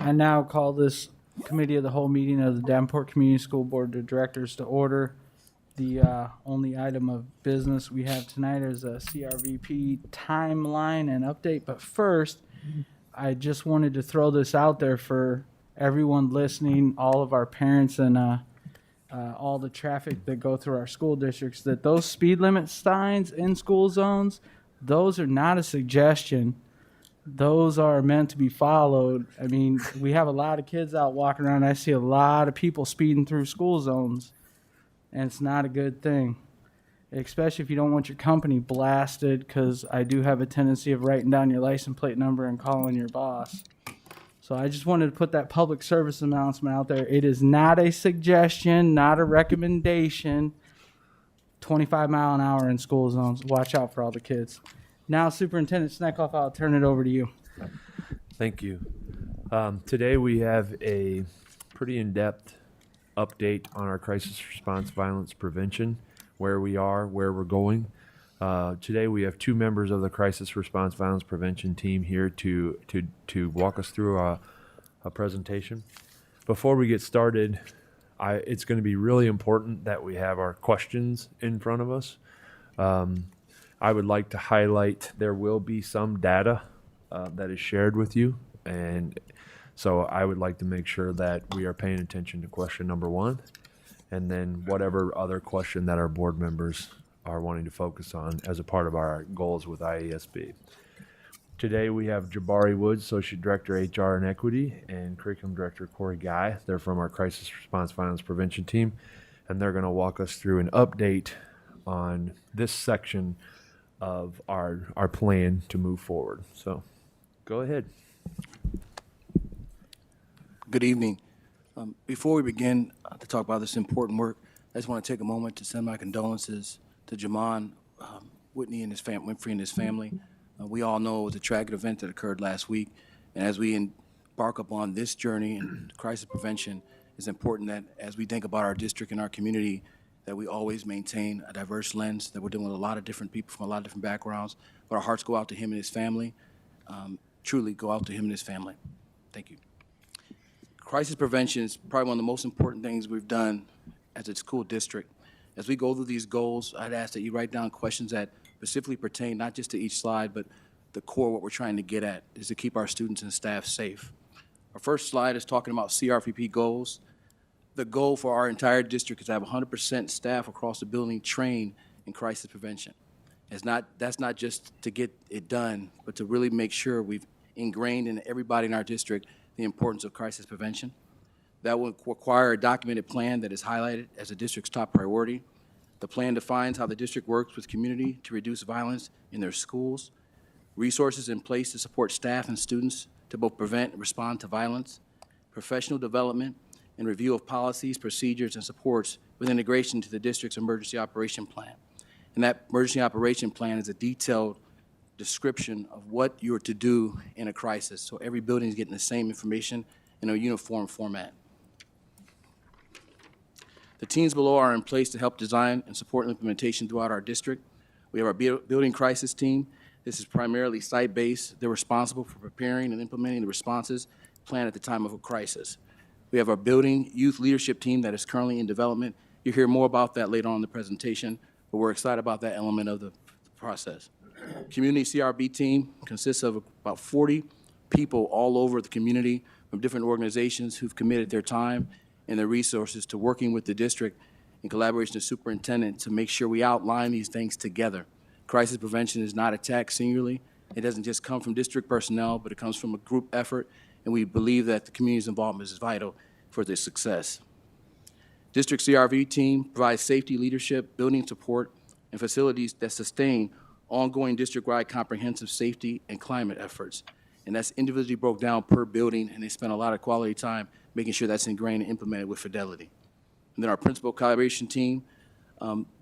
I now call this committee of the whole meeting of the Davenport Community School Board of Directors to order. The only item of business we have tonight is a CRVP timeline and update. But first, I just wanted to throw this out there for everyone listening, all of our parents and all the traffic that go through our school districts, that those speed limit signs in school zones, those are not a suggestion. Those are meant to be followed. I mean, we have a lot of kids out walking around. I see a lot of people speeding through school zones, and it's not a good thing, especially if you don't want your company blasted, because I do have a tendency of writing down your license plate number and calling your boss. So I just wanted to put that public service announcement out there. It is not a suggestion, not a recommendation. 25 mile an hour in school zones. Watch out for all the kids. Now, Superintendent Sneckoff, I'll turn it over to you. Thank you. Today we have a pretty in-depth update on our crisis response violence prevention, where we are, where we're going. Today we have two members of the crisis response violence prevention team here to walk us through a presentation. Before we get started, it's going to be really important that we have our questions in front of us. I would like to highlight there will be some data that is shared with you, and so I would like to make sure that we are paying attention to question number one, and then whatever other question that our board members are wanting to focus on as a part of our goals with IASB. Today we have Jabari Woods, Associate Director, HR and Equity, and Curriculum Director, Corey Guy. They're from our Crisis Response Violence Prevention team, and they're going to walk us through an update on this section of our plan to move forward. So go ahead. Good evening. Before we begin to talk about this important work, I just want to take a moment to send my condolences to Jamon Whitney and his Winfrey and his family. We all know it was a tragic event that occurred last week, and as we embark upon this journey in crisis prevention, it's important that as we think about our district and our community, that we always maintain a diverse lens, that we're dealing with a lot of different people from a lot of different backgrounds, but our hearts go out to him and his family, truly go out to him and his family. Thank you. Crisis prevention is probably one of the most important things we've done as a school district. As we go through these goals, I'd ask that you write down questions that specifically pertain not just to each slide, but the core, what we're trying to get at is to keep our students and staff safe. Our first slide is talking about CRVP goals. The goal for our entire district is to have 100% staff across the building trained in crisis prevention. That's not just to get it done, but to really make sure we've ingrained in everybody in our district the importance of crisis prevention. That will require a documented plan that is highlighted as the district's top priority. The plan defines how the district works with community to reduce violence in their schools, resources in place to support staff and students to both prevent and respond to violence, professional development, and review of policies, procedures, and supports with integration to the district's emergency operation plan. And that emergency operation plan is a detailed description of what you're to do in a crisis, so every building is getting the same information in a uniform format. The teams below are in place to help design and support implementation throughout our district. We have our building crisis team. This is primarily site-based. They're responsible for preparing and implementing the responses planned at the time of a crisis. We have our building youth leadership team that is currently in development. You'll hear more about that later on in the presentation, but we're excited about that element of the process. Community CRB team consists of about 40 people all over the community from different organizations who've committed their time and their resources to working with the district in collaboration with the superintendent to make sure we outline these things together. Crisis prevention is not attacked singularly. It doesn't just come from district personnel, but it comes from a group effort, and we believe that the community's involvement is vital for their success. District CRV team provides safety leadership, building support, and facilities that sustain ongoing district-wide comprehensive safety and climate efforts. And that's individually broke down per building, and they spend a lot of quality time making sure that's ingrained and implemented with fidelity. And then our principal collaboration team,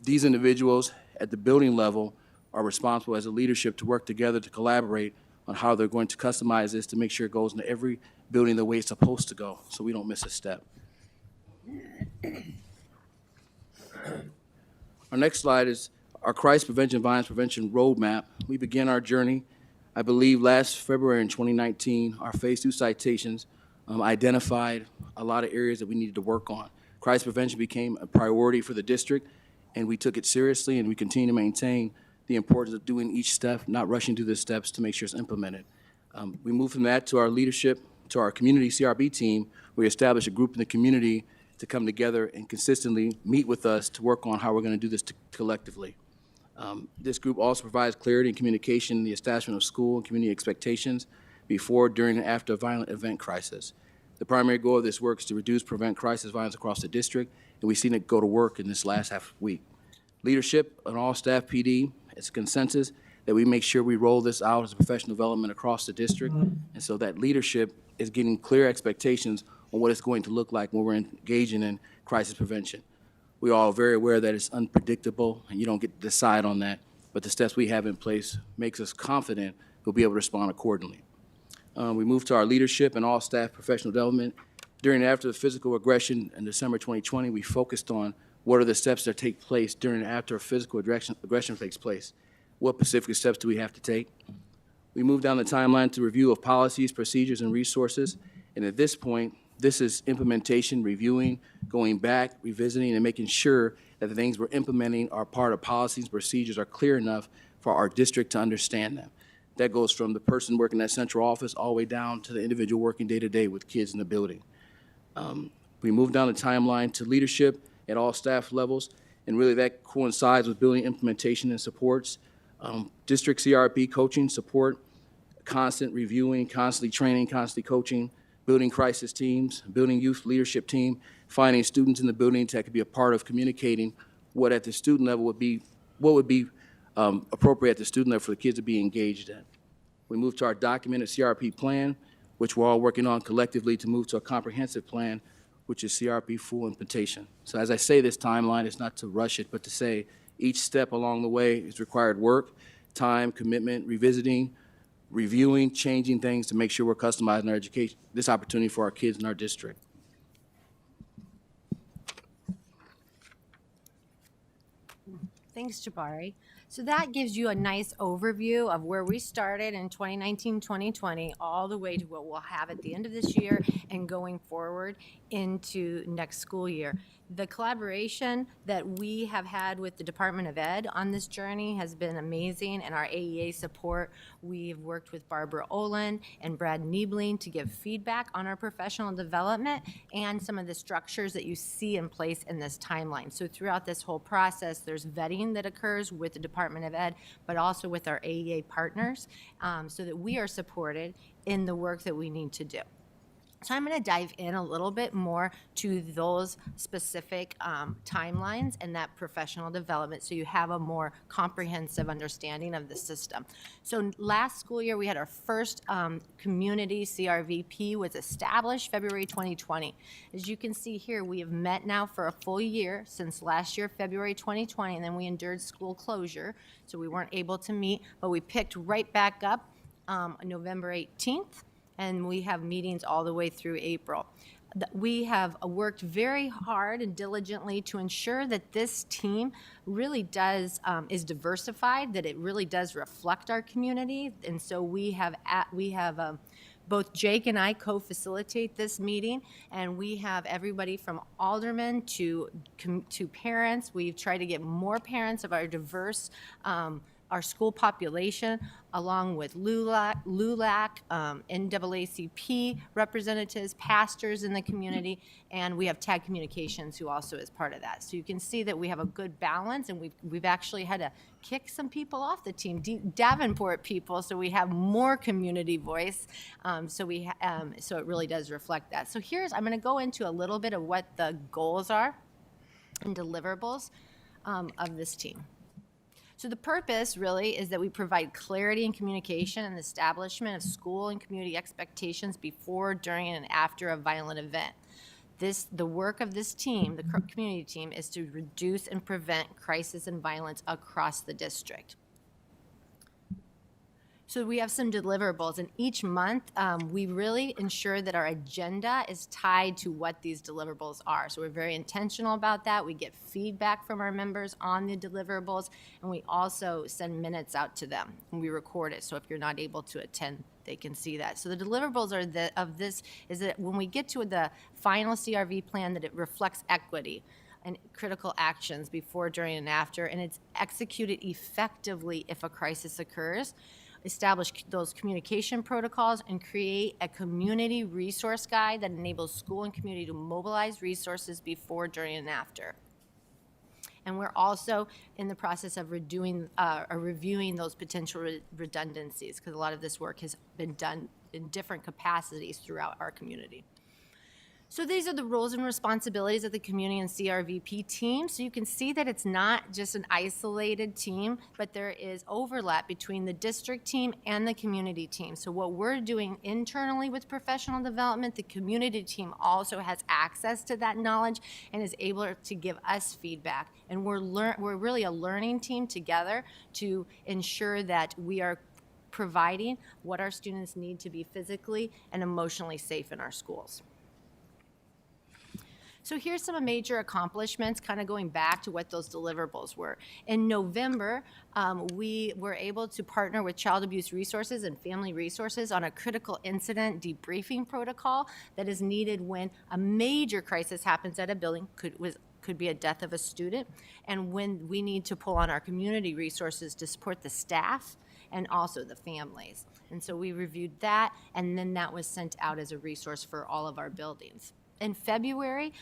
these individuals at the building level are responsible as a leadership to work together to collaborate on how they're going to customize this to make sure it goes into every building the way it's supposed to go, so we don't miss a step. Our next slide is our crisis prevention, violence prevention roadmap. We began our journey, I believe, last February in 2019. Our phase 2 citations identified a lot of areas that we needed to work on. Crisis prevention became a priority for the district, and we took it seriously, and we continue to maintain the importance of doing each step, not rushing through the steps to make sure it's implemented. We moved from that to our leadership, to our community CRB team. We established a group in the community to come together and consistently meet with us to work on how we're going to do this collectively. This group also provides clarity and communication in the establishment of school and community expectations before, during, and after a violent event crisis. The primary goal of this work is to reduce, prevent crisis violence across the district, and we've seen it go to work in this last half week. Leadership and all staff PD, it's a consensus that we make sure we roll this out as a professional development across the district, and so that leadership is getting clear expectations on what it's going to look like when we're engaging in crisis prevention. We're all very aware that it's unpredictable, and you don't get to decide on that, but the steps we have in place makes us confident we'll be able to respond accordingly. We moved to our leadership and all staff professional development. During and after the physical aggression in December 2020, we focused on what are the steps that take place during and after a physical aggression takes place. What specific steps do we have to take? We moved down the timeline to review of policies, procedures, and resources, and at this point, this is implementation, reviewing, going back, revisiting, and making sure that the things we're implementing are part of policies, procedures are clear enough for our district to understand them. That goes from the person working at central office all the way down to the individual working day-to-day with kids in the building. We moved down the timeline to leadership at all staff levels, and really that coincides with building implementation and supports. District CRP coaching support, constant reviewing, constantly training, constantly coaching, building crisis teams, building youth leadership team, finding students in the building that could be a part of communicating what at the student level would be, what would be appropriate at the student level for the kids to be engaged in. We moved to our documented CRP plan, which we're all working on collectively to move to a comprehensive plan, which is CRP full implementation. So as I say this timeline, it's not to rush it, but to say each step along the way is required work, time, commitment, revisiting, reviewing, changing things to make sure we're customizing our education, this opportunity for our kids in our district. Thanks, Jabari. So that gives you a nice overview of where we started in 2019-2020, all the way to what we'll have at the end of this year and going forward into next school year. The collaboration that we have had with the Department of Ed on this journey has been amazing, and our AEA support. We've worked with Barbara Olin and Brad Niebling to give feedback on our professional development and some of the structures that you see in place in this timeline. So throughout this whole process, there's vetting that occurs with the Department of Ed, but also with our AEA partners, so that we are supported in the work that we need to do. So I'm going to dive in a little bit more to those specific timelines and that professional development, so you have a more comprehensive understanding of the system. So last school year, we had our first community CRVP was established February 2020. As you can see here, we have met now for a full year since last year, February 2020, and then we endured school closure, so we weren't able to meet, but we picked right back up on November 18th. And we have meetings all the way through April. We have worked very hard and diligently to ensure that this team really does, is diversified, that it really does reflect our community. And so we have both Jake and I co-facilitate this meeting, and we have everybody from aldermen to parents. We've tried to get more parents of our diverse our school population, along with LULAC, NAACP representatives, pastors in the community, and we have TAG Communications, who also is part of that. So you can see that we have a good balance, and we've actually had to kick some people off the team, Davenport people, so we have more community voice. So it really does reflect that. So I'm going to go into a little bit of what the goals are and deliverables of this team. So the purpose really is that we provide clarity and communication and the establishment of school and community expectations before, during, and after a violent event. The work of this team, the community team, is to reduce and prevent crisis and violence across the district. So we have some deliverables, and each month we really ensure that our agenda is tied to what these deliverables are. So we're very intentional about that. We get feedback from our members on the deliverables, and we also send minutes out to them, and we record it. So if you're not able to attend, they can see that. So the deliverables are is that when we get to the final CRV plan, that it reflects equity and critical actions before, during, and after, and it's executed effectively if a crisis occurs. Establish those communication protocols, and create a community resource guide that enables school and community to mobilize resources before, during, and after. And we're also in the process of reviewing those potential redundancies, because a lot of this work has been done in different capacities throughout our community. So these are the roles and responsibilities of the community and CRVP team. So you can see that it's not just an isolated team, but there is overlap between the district team and the community team. So what we're doing internally with professional development, the community team also has access to that knowledge and is able to give us feedback. And we're really a learning team together to ensure that we are providing what our students need to be physically and emotionally safe in our schools. So here's some major accomplishments, kind of going back to what those deliverables were. In November, we were able to partner with Child Abuse Resources and Family Resources on a critical incident debriefing protocol that is needed when a major crisis happens at a building, could be a death of a student, and when we need to pull on our community resources to support the staff and also the families. And so we reviewed that, and then that was sent out as a resource for all of our buildings. In February,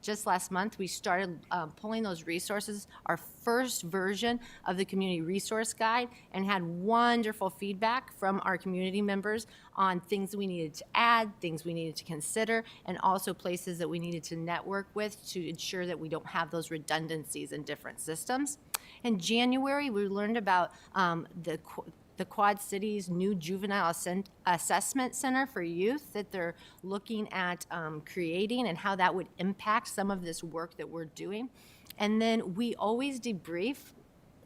just last month, we started pulling those resources, our first version of the community resource guide, and had wonderful feedback from our community members on things that we needed to add, things we needed to consider, and also places that we needed to network with to ensure that we don't have those redundancies in different systems. In January, we learned about the Quad Cities' new juvenile assessment center for youth that they're looking at creating, and how that would impact some of this work that we're doing. And then we always debrief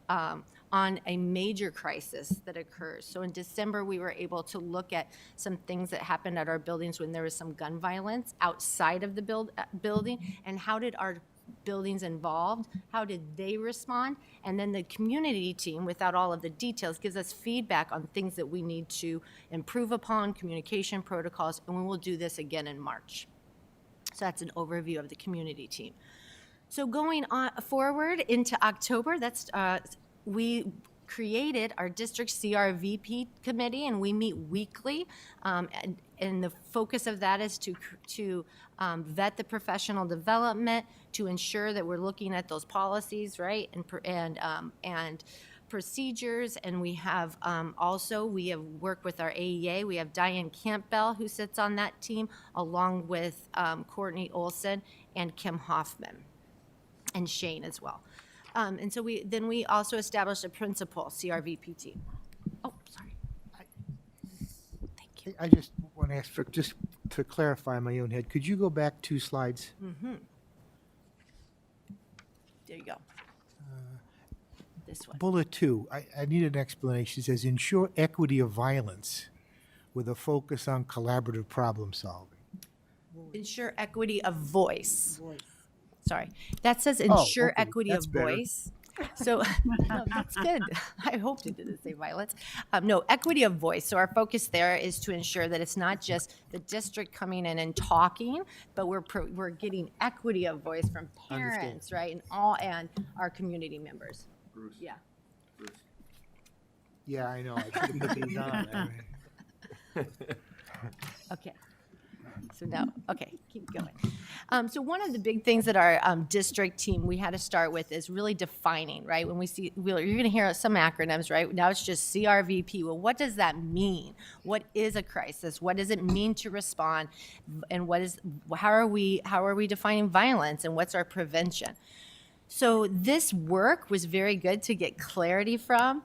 on a major crisis that occurs. So in December, we were able to look at some things that happened at our buildings when there was some gun violence outside of the building, and how did our buildings involved, how did they respond? And then the community team, without all of the details, gives us feedback on things that we need to improve upon, communication protocols, and we will do this again in March. So that's an overview of the community team. So going on forward into October, we created our district CRVP committee, and we meet weekly, and the focus of that is to vet the professional development, to ensure that we're looking at those policies, right, and procedures. And we have we have worked with our AEA. We have Diane Campbell, who sits on that team, along with Courtney Olson and Kim Hoffman, and Shane as well. And so we also established a principal CRVP team. Oh, sorry. Thank you. I just want to ask just to clarify in my own head, could you go back 2 slides? Mm-hmm. There you go. This one. Bullet 2, I need an explanation. It says ensure equity of violence with a focus on collaborative problem solving. Ensure equity of voice. Sorry, that says ensure okay. equity That's of better. voice. So no, that's good. I hoped it didn't say violence. No, equity of voice. So our focus there is to ensure that it's not just the district coming in and talking, but we're getting equity of voice from parents, right, and our community members. Bruce. Yeah. Bruce. Yeah, I know. I should have put these on. Okay. So now, okay, keep going. So one of the big things that our district team, we had to start with is really defining, right? When you're going to hear some acronyms, right? Now it's just CRVP. Well, what does that mean? What is a crisis? What does it mean to respond? And how are we defining violence, and what's our prevention? So this work was very good to get clarity from,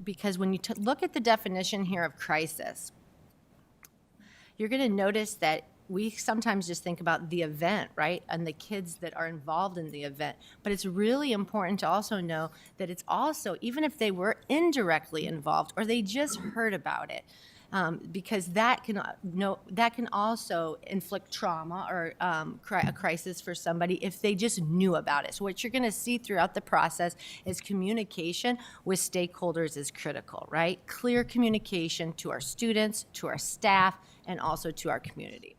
because when you look at the definition here of crisis, you're going to notice that we sometimes just think about the event, right? And the kids that are involved in the event. But it's really important to also know that it's also, even if they were indirectly involved or they just heard about it, because that can also inflict trauma or a crisis for somebody if they just knew about it. So what you're going to see throughout the process is communication with stakeholders is critical, right? Clear communication to our students, to our staff, and also to our community.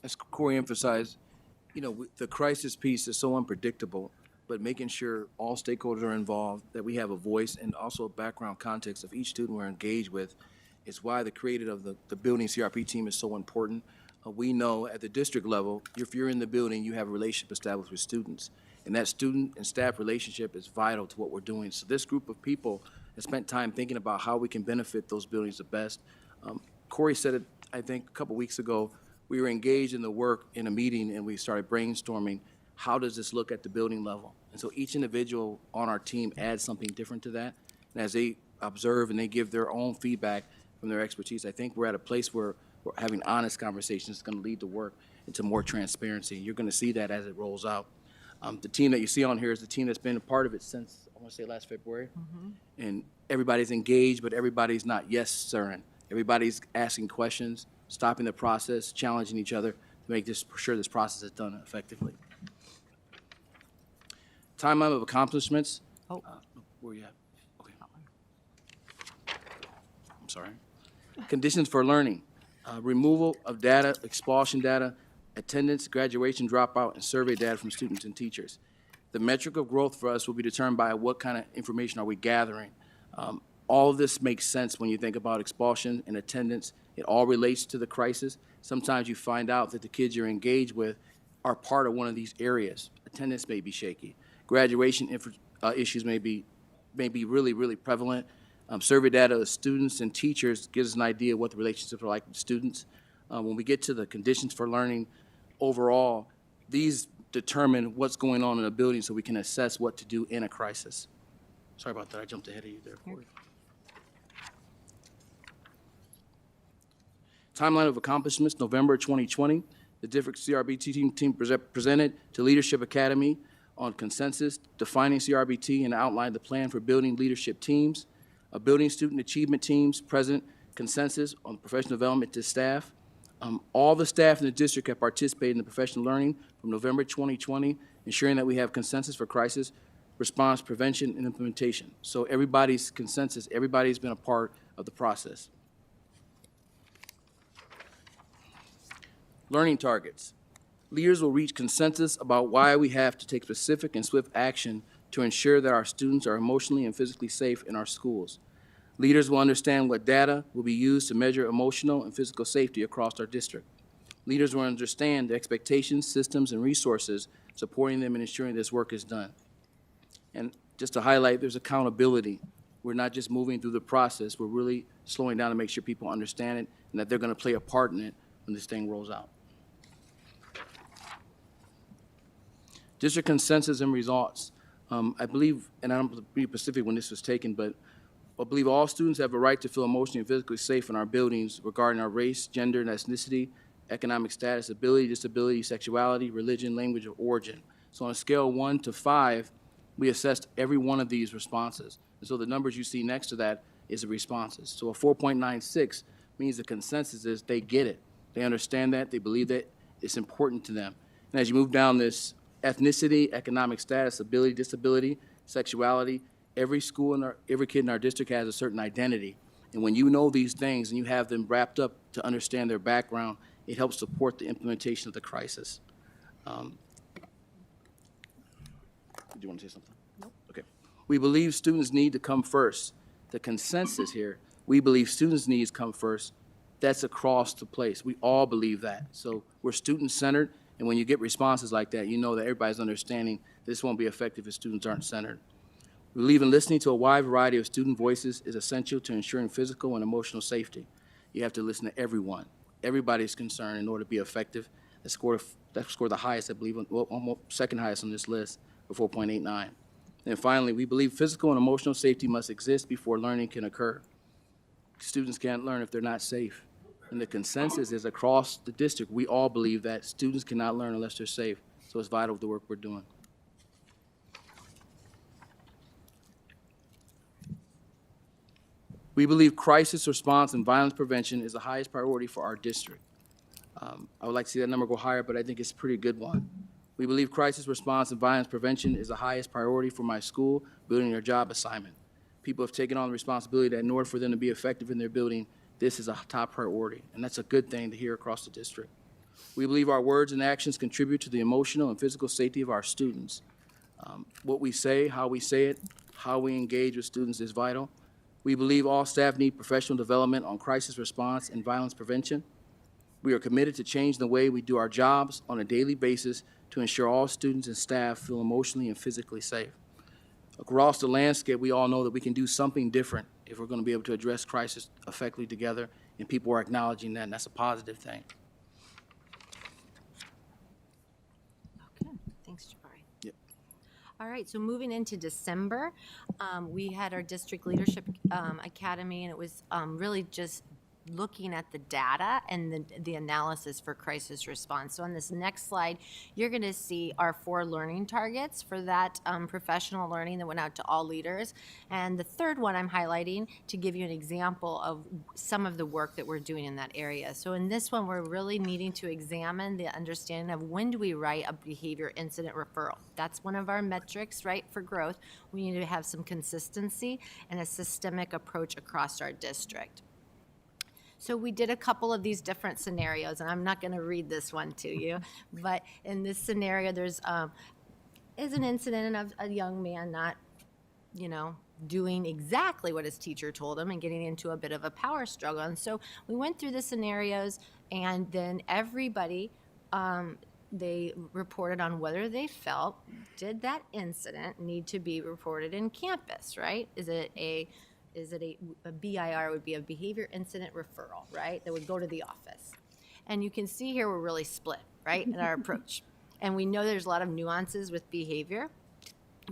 As Corey emphasized, the crisis piece is so unpredictable, but making sure all stakeholders are involved, that we have a voice and also a background context of each student we're engaged with is why the creative of the building CRP team is so important. We know at the district level, if you're in the building, you have a relationship established with students. And that student and staff relationship is vital to what we're doing. So this group of people has spent time thinking about how we can benefit those buildings the best. Corey said it, I think, a couple weeks ago. We were engaged in the work in a meeting and we started brainstorming, how does this look at the building level? And so each individual on our team adds something different to that. And as they observe and they give their own feedback from their expertise, I think we're at a place where we're having honest conversations is going to lead the work into more transparency. You're going to see that as it rolls out. The team that you see on here is the team that's been a part of it since, I want to say, last February. And everybody's engaged, but everybody's not yes, sir. Everybody's asking questions, stopping the process, challenging each other to make sure this process is done effectively. Timeline of accomplishments. Where you at? Okay. I'm sorry. Conditions for learning. Removal of data, expulsion data, attendance, graduation dropout, and survey data from students and teachers. The metric of growth for us will be determined by what kind of information are we gathering. All of this makes sense when you think about expulsion and attendance. It all relates to the crisis. Sometimes you find out that the kids you're engaged with are part of one of these areas. Attendance may be shaky. Graduation issues may be really, really prevalent. Survey data of students and teachers gives us an idea of what the relationships are like with students. When we get to the conditions for learning overall, these determine what's going on in a building so we can assess what to do in a crisis. Sorry about that, I jumped ahead of you there, Corey. Timeline of accomplishments, November 2020, the district CRBT team presented to Leadership Academy on consensus, defining CRBT, and outlined the plan for building leadership teams, building student achievement teams, present consensus on professional development to staff. All the staff in the district have participated in the professional learning from November 2020, ensuring that we have consensus for crisis response, prevention, and implementation. So everybody's consensus, everybody's been a part of the process. Learning targets. Leaders will reach consensus about why we have to take specific and swift action to ensure that our students are emotionally and physically safe in our schools. Leaders will understand what data will be used to measure emotional and physical safety across our district. Leaders will understand the expectations, systems, and resources supporting them and ensuring this work is done. And just to highlight, there's accountability. We're not just moving through the process, we're really slowing down to make sure people understand it and that they're going to play a part in it when this thing rolls out. District consensus and results. I believe, and I don't be specific when this was taken, but I believe all students have a right to feel emotionally and physically safe in our buildings regarding our race, gender, and ethnicity, economic status, ability, disability, sexuality, religion, language, or origin. So on a scale of 1 to 5, we assessed every one of these responses. And so the numbers you see next to that is the responses. So a 4.96 means the consensus is they get it. They understand that, they believe that it's important to them. And as you move down this ethnicity, economic status, ability, disability, sexuality, every school and every kid in our district has a certain identity. And when you know these things and you have them wrapped up to understand their background, it helps support the implementation of the crisis. Did you want to say something? Nope. Okay. We believe students need to come first. The consensus here, we believe students' needs come first. That's across the place. We all believe that. So we're student-centered, and when you get responses like that, you know that everybody's understanding this won't be effective if students aren't centered. We believe in listening to a wide variety of student voices is essential to ensuring physical and emotional safety. You have to listen to everyone, everybody's concern in order to be effective. That scored the highest, I believe, well, almost second highest on this list, for 4.89. And finally, we believe physical and emotional safety must exist before learning can occur. Students can't learn if they're not safe. And the consensus is across the district, we all believe that students cannot learn unless they're safe. So it's vital the work we're doing. We believe crisis response and violence prevention is the highest priority for our district. I would like to see that number go higher, but I think it's a pretty good one. We believe crisis response and violence prevention is the highest priority for my school, building their job assignment. People have taken on the responsibility that in order for them to be effective in their building, this is a top priority, and that's a good thing to hear across the district. We believe our words and actions contribute to the emotional and physical safety of our students. What we say, how we say it, how we engage with students is vital. We believe all staff need professional development on crisis response and violence prevention. We are committed to change the way we do our jobs on a daily basis to ensure all students and staff feel emotionally and physically safe. Across the landscape, we all know that we can do something different if we're going to be able to address crisis effectively together, and people are acknowledging that, and that's a positive thing. Okay, thanks, Jabari. Yep. All right, so moving into December, we had our District Leadership Academy, and it was really just looking at the data and the analysis for crisis response. So on this next slide, you're going to see our 4 learning targets for that professional learning that went out to all leaders. And the third one I'm highlighting to give you an example of some of the work that we're doing in that area. So in this one, we're really needing to examine the understanding of when do we write a behavior incident referral. That's one of our metrics, right, for growth. We need to have some consistency and a systemic approach across our district. So we did a couple of these different scenarios, and I'm not going to read this one to you, but in this scenario, there's is an incident of a young man not, doing exactly what his teacher told him and getting into a bit of a power struggle. And so we went through the scenarios, and then everybody, they reported on whether they felt, did that incident need to be reported in campus, right? Is it a BIR would be a behavior incident referral, right? That would go to the office. And you can see here we're really split, right, in our approach. And we know there's a lot of nuances with behavior,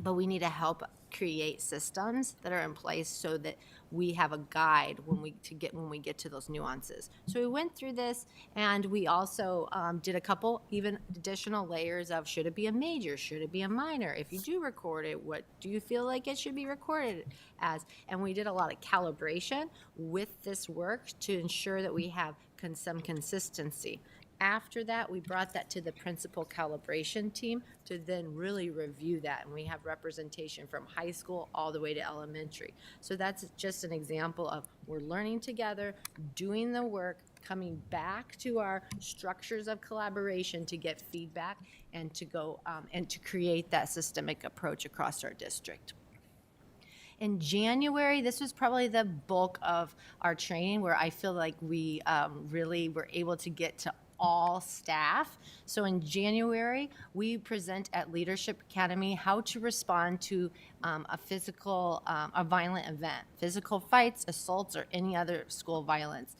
but we need to help create systems that are in place so that we have a guide when we get to those nuances. So we went through this, and we also did a couple even additional layers of should it be a major, should it be a minor? If you do record it, what do you feel like it should be recorded as? And we did a lot of calibration with this work to ensure that we have some consistency. After that, we brought that to the principal calibration team to then really review that. And we have representation from high school all the way to elementary. So that's just an example of we're learning together, doing the work, coming back to our structures of collaboration to get feedback and to go and to create that systemic approach across our district. In January, this was probably the bulk of our training where I feel like we really were able to get to all staff. So in January, we present at Leadership Academy how to respond to a violent event, physical fights, assaults, or any other school violence.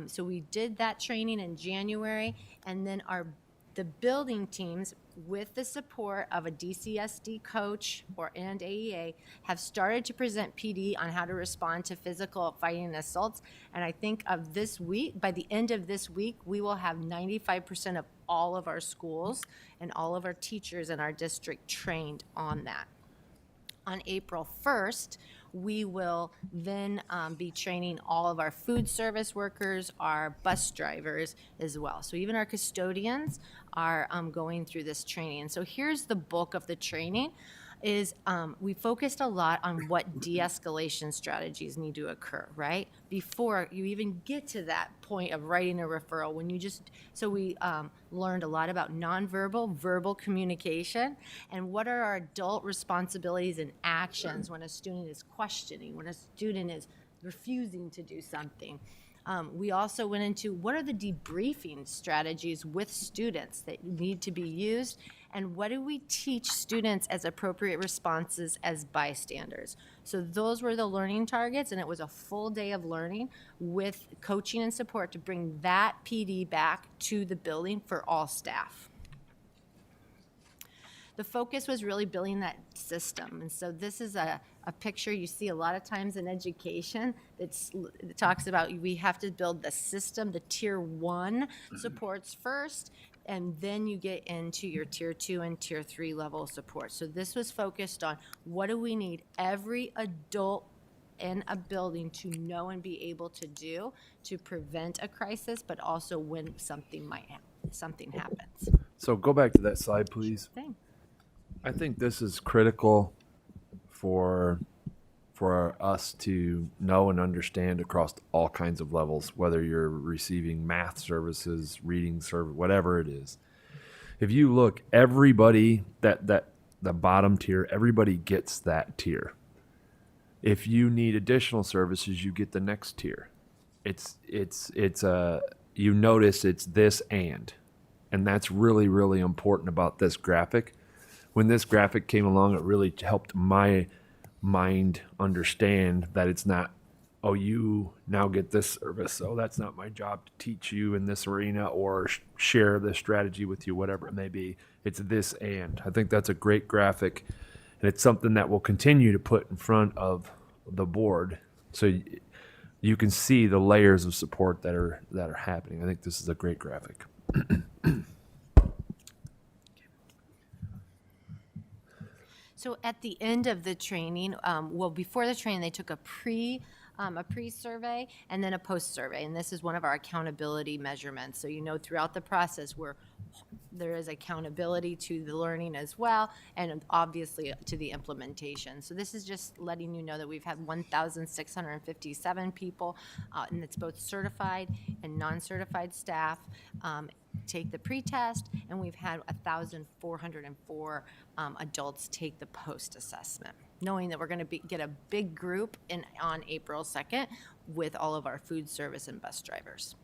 So we did that training in January, and then the building teams, with the support of a DCSD coach and AEA, have started to present PD on how to respond to physical fighting and assaults. And I think of this week, by the end of this week, we will have 95% of all of our schools and all of our teachers in our district trained on that. On April 1st, we will then be training all of our food service workers, our bus drivers as well. So even our custodians are going through this training. And so here's the bulk of the training is we focused a lot on what de-escalation strategies need to occur, right? Before you even get to that point of writing a referral, so we learned a lot about nonverbal, verbal communication, and what are our adult responsibilities and actions when a student is questioning, when a student is refusing to do something. We also went into what are the debriefing strategies with students that need to be used, and what do we teach students as appropriate responses as bystanders. So those were the learning targets, and it was a full day of learning with coaching and support to bring that PD back to the building for all staff. the focus was really building that system. And so this is a picture you see a lot of times in education that talks about we have to build the system, the tier 1 supports first, and then you get into your tier 2 and tier 3 level support. So this was focused on what do we need every adult in a building to know and be able to do to prevent a crisis, but also when something happens. So go back to that slide, please. Thing. I think this is critical for us to know and understand across all kinds of levels, whether you're receiving math services, reading service, whatever it is. If you look, everybody the bottom tier, everybody gets that tier. If you need additional services, you get the next tier. You notice it's this and that's really, really important about this graphic. When this graphic came along, it really helped my mind understand that it's not, oh, you now get this service. Oh, that's not my job to teach you in this arena or share this strategy with you, whatever it may be. It's this and. I think that's a great graphic. And it's something that we'll continue to put in front of the board so you can see the layers of support that are happening. I think this is a great graphic. So at the end of the training, before the training, they took a pre-survey and then a post-survey, and this is one of our accountability measurements. So throughout the process there is accountability to the learning as well, and obviously to the implementation. So this is just letting you know that we've had 1,657 people, and it's both certified and non-certified staff, take the pre-test, and we've had 1,404 adults take the post-assessment, knowing that we're going to get a big group on April 2nd with all of our food service and bus drivers.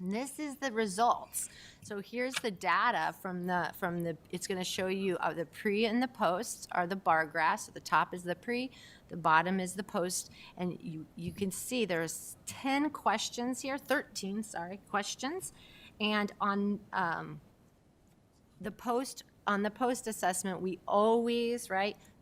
And this is the results. So here's the data from the it's going to show you the pre and the post are the bar graphs. So the top is the pre, the bottom is the post, and you can see there's 13 questions, and on the post assessment, we always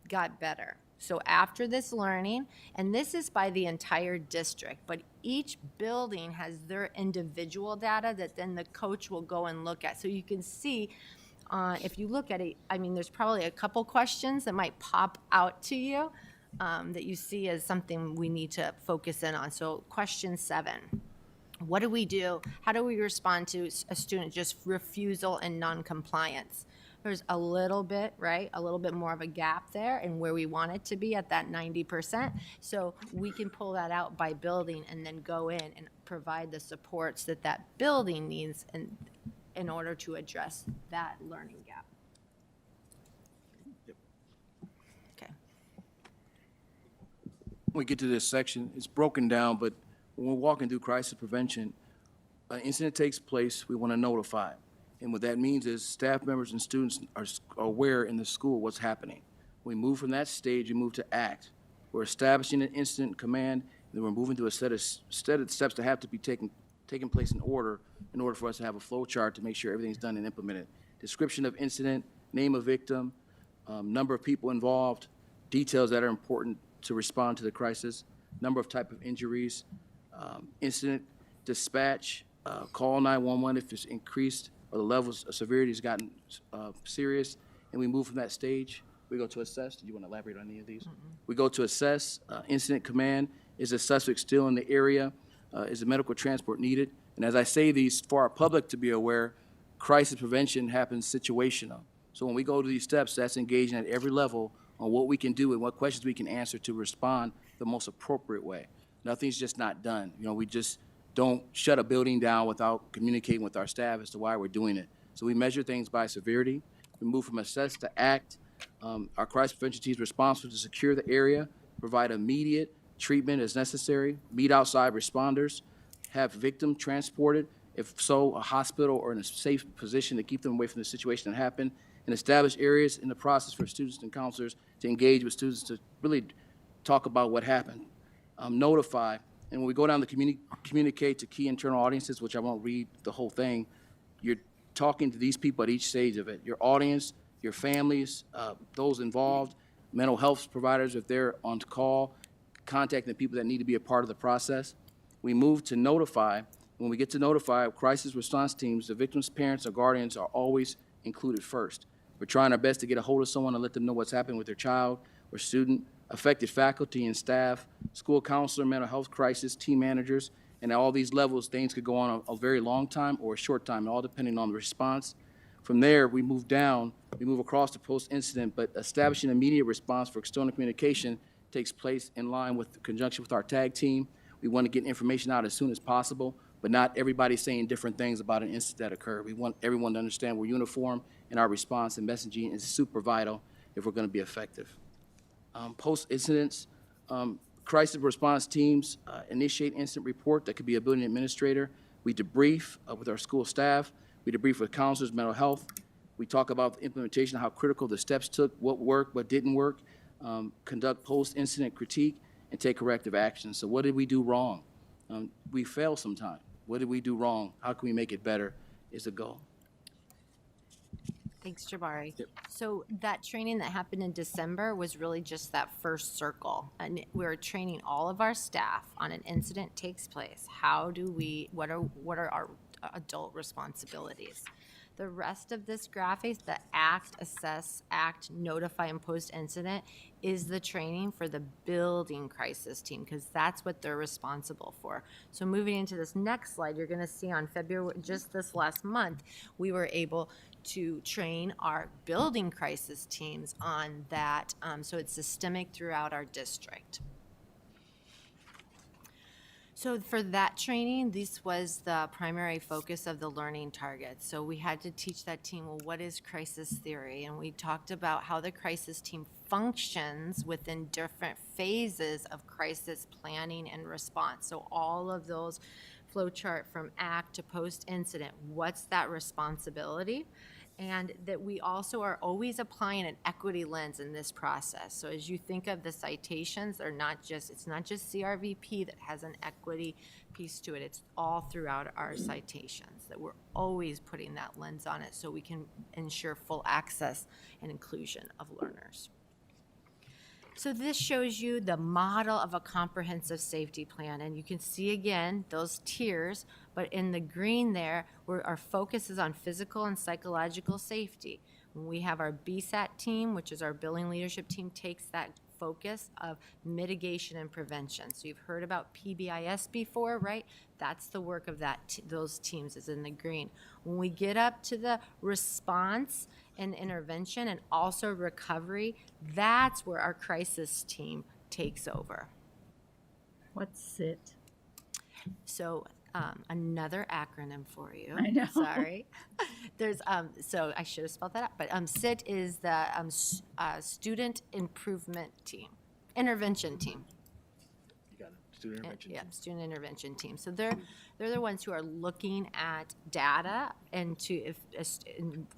got better. So after this learning, and this is by the entire district, but each building has their individual data that then the coach will go and look at. So you can see, if you look at it, there's probably a couple questions that might pop out to you that you see as something we need to focus in on. So question 7. What do we do? How do we respond to a student just refusal and non-compliance? There's a little bit more of a gap there and where we want it to be at that 90%. So we can pull that out by building and then go in and provide the supports that building needs in order to address that learning gap. Okay. When we get to this section, it's broken down, but when we're walking through crisis prevention, an incident takes place, we want to notify. And what that means is staff members and students are aware in the school what's happening. We move from that stage, we move to act. We're establishing an incident command, and then we're moving to a set of steps that have to be taken place in order for us to have a flow chart to make sure everything's done and implemented. Description of incident, name of victim, number of people involved, details that are important to respond to the crisis, number of type of injuries, incident dispatch, call 911 if it's increased or the levels of severity has gotten serious, and we move from that stage. We go to assess. Do you want to elaborate on any of these? Mm-hmm. We go to assess. Incident command. Is the suspect still in the area? Is the medical transport needed? And as I say these for our public to be aware, crisis prevention happens situational. So when we go to these steps, that's engaging at every level on what we can do and what questions we can answer to respond the most appropriate way. Nothing's just not done. We just don't shut a building down without communicating with our staff as to why we're doing it. So we measure things by severity. We move from assess to act. Our crisis prevention team is responsible to secure the area, provide immediate treatment as necessary, meet outside responders, have victim transported, if so, a hospital or in a safe position to keep them away from the situation that happened, and establish areas in the process for students and counselors to engage with students to really talk about what happened. Notify. And when we go down to communicate to key internal audiences, which I won't read the whole thing, you're talking to these people at each stage of it. Your audience, your families, those involved, mental health providers, if they're on call, contacting the people that need to be a part of the process. We move to notify. When we get to notify, crisis response teams, the victims' parents or guardians are always included first. We're trying our best to get a hold of someone and let them know what's happening with their child or student, affected faculty and staff, school counselor, mental health crisis, team managers, and at all these levels, things could go on a very long time or a short time, all depending on the response. From there, we move down, we move across to post-incident, but establishing immediate response for external communication takes place in line with conjunction with our tag team. We want to get information out as soon as possible, but not everybody's saying different things about an incident that occurred. We want everyone to understand we're uniform in our response, and messaging is super vital if we're going to be effective. Post-incidents, crisis response teams initiate incident report. That could be a building administrator. We debrief with our school staff. We debrief with counselors, mental health. We talk about the implementation, how critical the steps took, what worked, what didn't work, conduct post-incident critique, and take corrective action. So what did we do wrong? We fail sometimes. What did we do wrong? How can we make it better is the goal. Thanks, Jabari. Yep. So that training that happened in December was really just that first circle. And we were training all of our staff on an incident takes place. What are our adult responsibilities? The rest of this graphic, the act, assess, act, notify, and post-incident, is the training for the building crisis team, because that's what they're responsible for. So moving into this next slide, you're going to see on February, just this last month, we were able to train our building crisis teams on that, so it's systemic throughout our district. So for that training, this was the primary focus of the learning targets. So we had to teach that team, well, what is crisis theory? And we talked about how the crisis team functions within different phases of crisis planning and response. So all of those flow chart from act to post-incident, what's that responsibility? And that we also are always applying an equity lens in this process. So as you think of the citations, it's not just CRVP that has an equity piece to it. It's all throughout our citations, that we're always putting that lens on it so we can ensure full access and inclusion of learners. So this shows you the model of a comprehensive safety plan, and you can see again those tiers, but in the green there, our focus is on physical and psychological safety. We have our BSAT team, which is our building leadership team, takes that focus of mitigation and prevention. So you've heard about PBIS before, right? That's the work of those teams is in the green. When we get up to the response and intervention and also recovery, that's where our crisis team takes over. What's SIT? So another acronym for you. I know. Sorry. There's so I should have spelled that out. But SIT is the Student Improvement Team, Intervention Team. You got it. Student intervention. Yeah, Student Intervention Team. So they're the ones who are looking at data and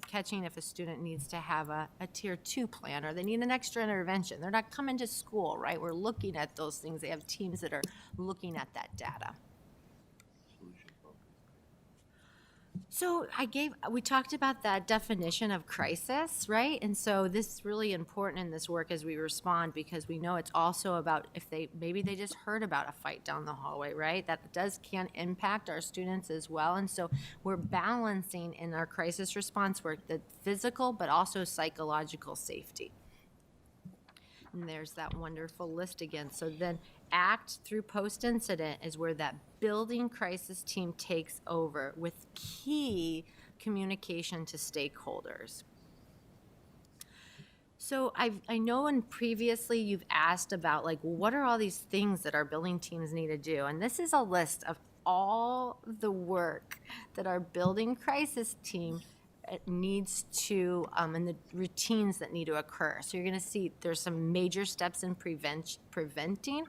catching if a student needs to have a tier 2 plan or they need an extra intervention. They're not coming to school, right? We're looking at those things. They have teams that are looking at that data. So we talked about that definition of crisis, right? And so this is really important in this work as we respond, because we know it's also about if maybe they just heard about a fight down the hallway, right? That can impact our students as well. And so we're balancing in our crisis response work the physical but also psychological safety. And there's that wonderful list again. So then act through post-incident is where that building crisis team takes over with key communication to stakeholders. So I know previously you've asked about what are all these things that our building teams need to do? And this is a list of all the work that our building crisis team needs to, and the routines that need to occur. So you're going to see there's some major steps in preventing,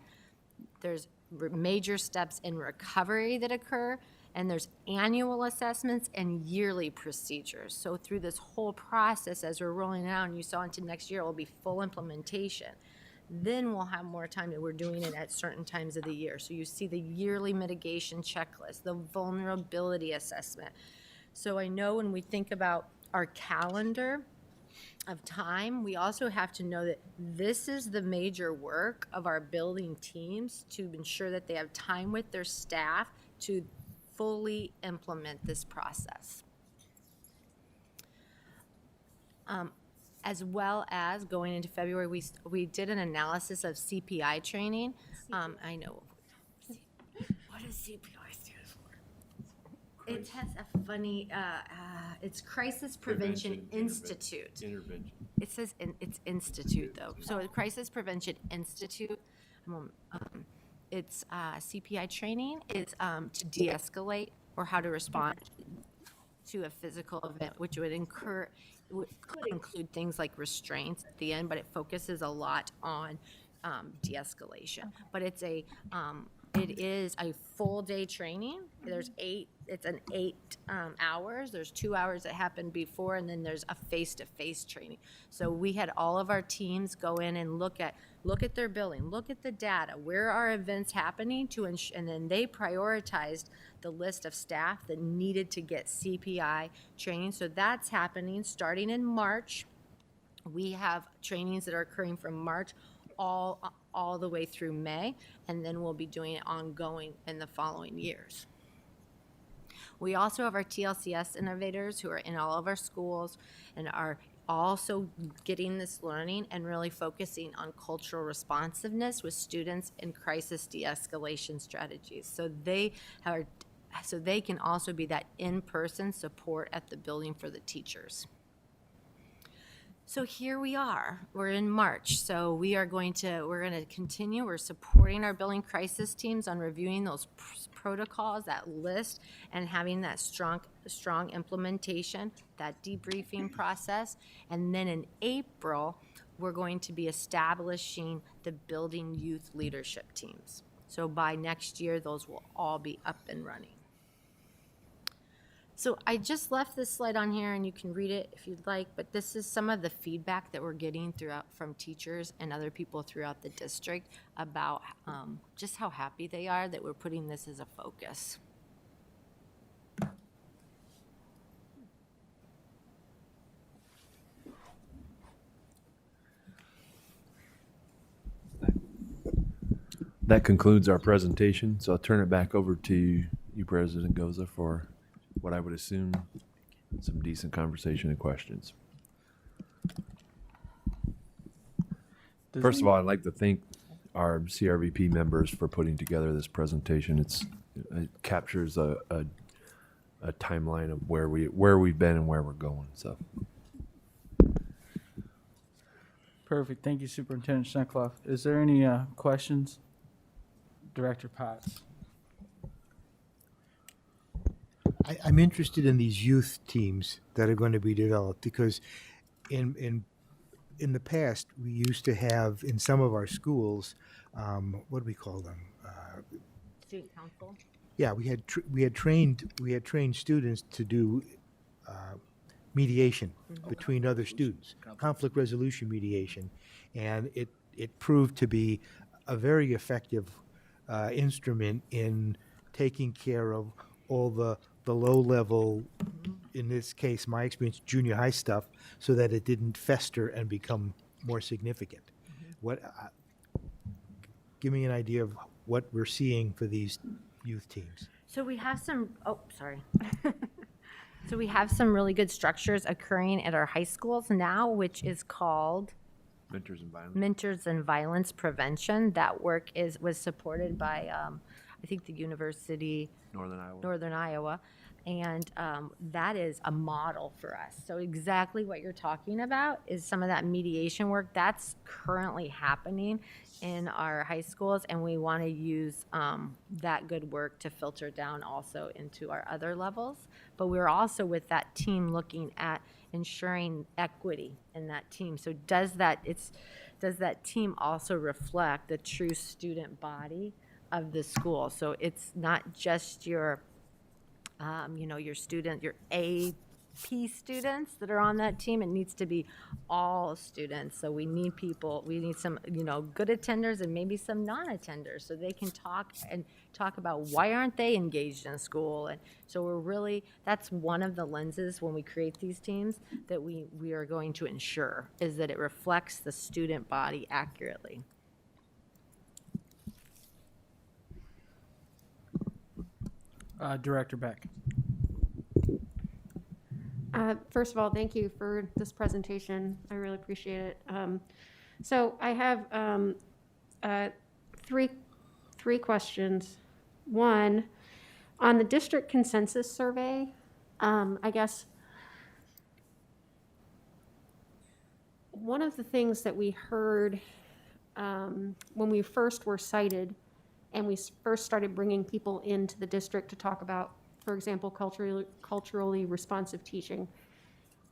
there's major steps in recovery that occur, and there's annual assessments and yearly procedures. So through this whole process, as we're rolling out, and you saw into next year, it will be full implementation. Then we'll have more time that we're doing it at certain times of the year. So you see the yearly mitigation checklist, the vulnerability assessment. So I know when we think about our calendar, of time, we also have to know that this is the major work of our building teams to ensure that they have time with their staff to fully implement this process. As well as going into February, we did an analysis of CPI training. I know. What does CPI stand for? It has a funny, it's Crisis Prevention Institute. Intervention. It says it's institute though. So the Crisis Prevention Institute, it's CPI training is to de-escalate or how to respond to a physical event, which would could include things like restraints at the end, but it focuses a lot on de-escalation. But it is a full day training. It's an 8 hours. There's 2 hours that happened before, and then there's a face-to-face training. So we had all of our teams go in and look at their building, look at the data, where are events happening and then they prioritized the list of staff that needed to get CPI training. So that's happening starting in March. We have trainings that are occurring from March all the way through May, and then we'll be doing it ongoing in the following years. We also have our TLCS innovators who are in all of our schools and are also getting this learning and really focusing on cultural responsiveness with students in crisis de-escalation strategies. So they can also be that in-person support at the building for the teachers. So here we are. We're in March. So we're going to continue. We're supporting our building crisis teams on reviewing those protocols, that list, and having that strong implementation, that debriefing process. And then in April, we're going to be establishing the building youth leadership teams. So by next year, those will all be up and running. So I just left this slide on here, and you can read it if you'd like, but this is some of the feedback that we're getting from teachers and other people throughout the district about just how happy they are that we're putting this as a focus. That concludes our presentation, so I'll turn it back over to you, President Goza, for what I would assume some decent conversation and questions. First of all, I'd like to thank our CRVP members for putting together this presentation. It captures a timeline of where we've been and where we're going. So, Perfect. Thank you, Superintendent Schneckloff. Is there any questions? Director Potts. I'm interested in these youth teams that are going to be developed because in the past, we used to have in some of our schools, what do we call them? Student council? Yeah, we had trained students to do mediation between other students, conflict resolution mediation, and it proved to be a very effective instrument in taking care of all the low level, in this case, my experience, junior high stuff, so that it didn't fester and become more significant. Give me an idea of what we're seeing for these youth teams. So we have So we have some really good structures occurring at our high schools now, which is called Mentors and Violence Prevention. That work was supported by, I think, the University Northern Iowa, and that is a model for us. So exactly what you're talking about is some of that mediation work that's currently happening in our high schools, and we want to use that good work to filter down also into our other levels. But we're also with that team looking at ensuring equity in that team. So does that team also reflect the true student body of the school? So it's not just your your student, your A CRVP students that are on that team. It needs to be all students. So we need people, we need some, good attenders and maybe some non-attenders so they can talk about why aren't they engaged in school. And so that's one of the lenses when we create these teams that we are going to ensure is that it reflects the student body accurately. Director Beck. First of all, thank you for this presentation. I really appreciate it. So I have three questions. One, on the district consensus survey, I guess one of the things that we heard when we first were cited and we first started bringing people into the district to talk about, for example, culturally responsive teaching,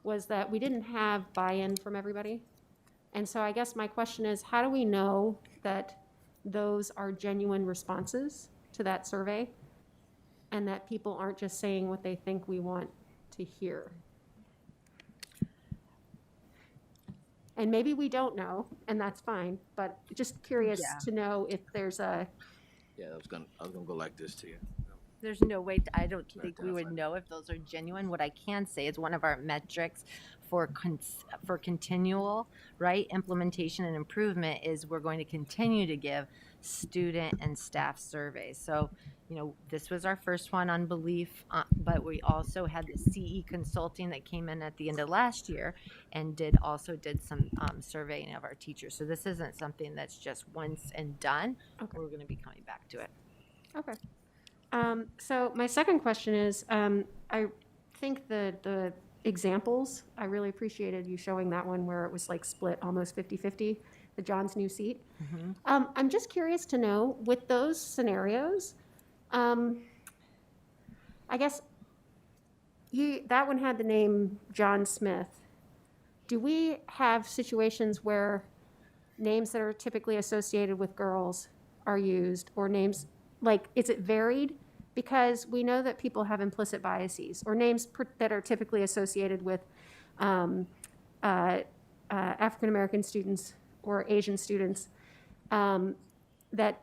was that we didn't have buy-in from everybody. And so I guess my question is, how do we know that those are genuine responses to that survey and that people aren't just saying what they think we want to hear? And maybe we don't know, and that's fine, but just curious to know if there's a... Yeah, I was gonna go like this to you. There's no way, I don't think we would know if those are genuine. What I can say is one of our metrics for continual, right, implementation and improvement is we're going to continue to give student and staff surveys. So, this was our first one on belief, but we also had the CE Consulting that came in at the end of last year and did some surveying of our teachers. So this isn't something that's just once and done. Okay. We're going to be coming back to it. Okay. So my second question is, I think the examples, I really appreciated you showing that one where it was like split almost 50-50, the John's new seat. Mm-hmm. I'm just curious to know, with those scenarios, I guess that one had the name John Smith. Do we have situations where names that are typically associated with girls are used, or names, is it varied? Because we know that people have implicit biases, or names that are typically associated with African-American students or Asian students that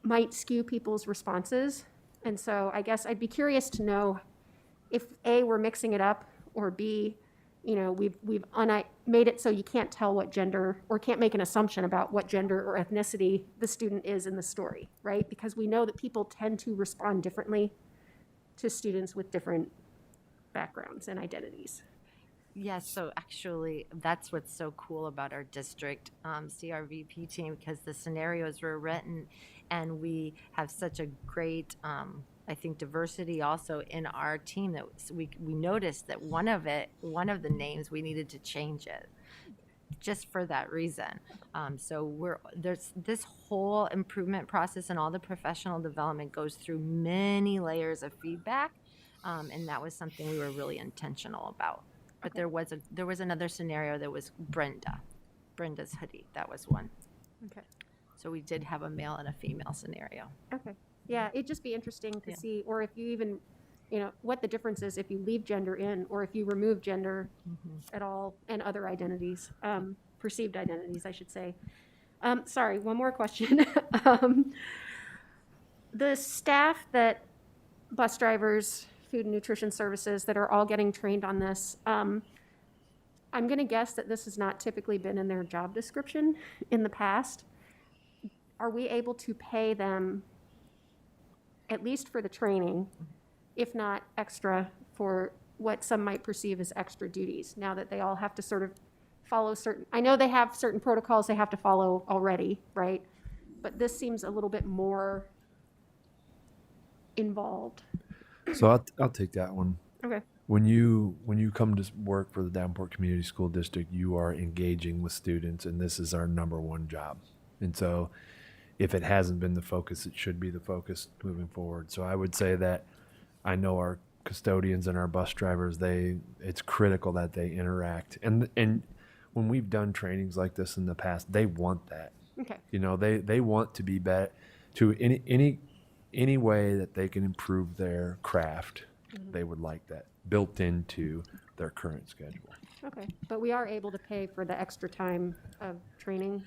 might skew people's responses. And so I guess I'd be curious to know if A, we're mixing it up, or B, we've made it so you can't tell what gender, or can't make an assumption about what gender or ethnicity the student is in the story, right? Because we know that people tend to respond differently to students with different backgrounds and identities. Yes, so actually, that's what's so cool about our district CRVP team, because the scenarios were written and we have such a great, I think, diversity also in our team that we noticed that one of the names, we needed to change it just for that reason. So there's this whole improvement process, and all the professional development goes through many layers of feedback, and that was something we were really intentional about. But there was another scenario that was Brenda's hoodie. That was one. Okay. So we did have a male and a female scenario. Okay. Yeah, it'd just be interesting to see, or if you even, what the difference is if you leave gender in, or if you remove gender at all, and other identities, perceived identities, I should say. Sorry, one more question. The staff bus drivers, food and nutrition services that are all getting trained on this, I'm going to guess that this has not typically been in their job description in the past. Are we able to pay them, at least for the training, if not extra for what some might perceive as extra duties, now that they all have to sort of follow I know they have certain protocols they have to follow already, right? But this seems a little bit more involved. So I'll take that one. Okay. When you come to work for the Davenport Community School District, you are engaging with students, and this is our number one job. And so if it hasn't been the focus, it should be the focus moving forward. So I would say that I know our custodians and our bus drivers, it's critical that they interact. And when we've done trainings like this in the past, they want that. Okay. They want to be better to any way that they can improve their craft. They would like that built into their current schedule. Okay, but we are able to pay for the extra time of training.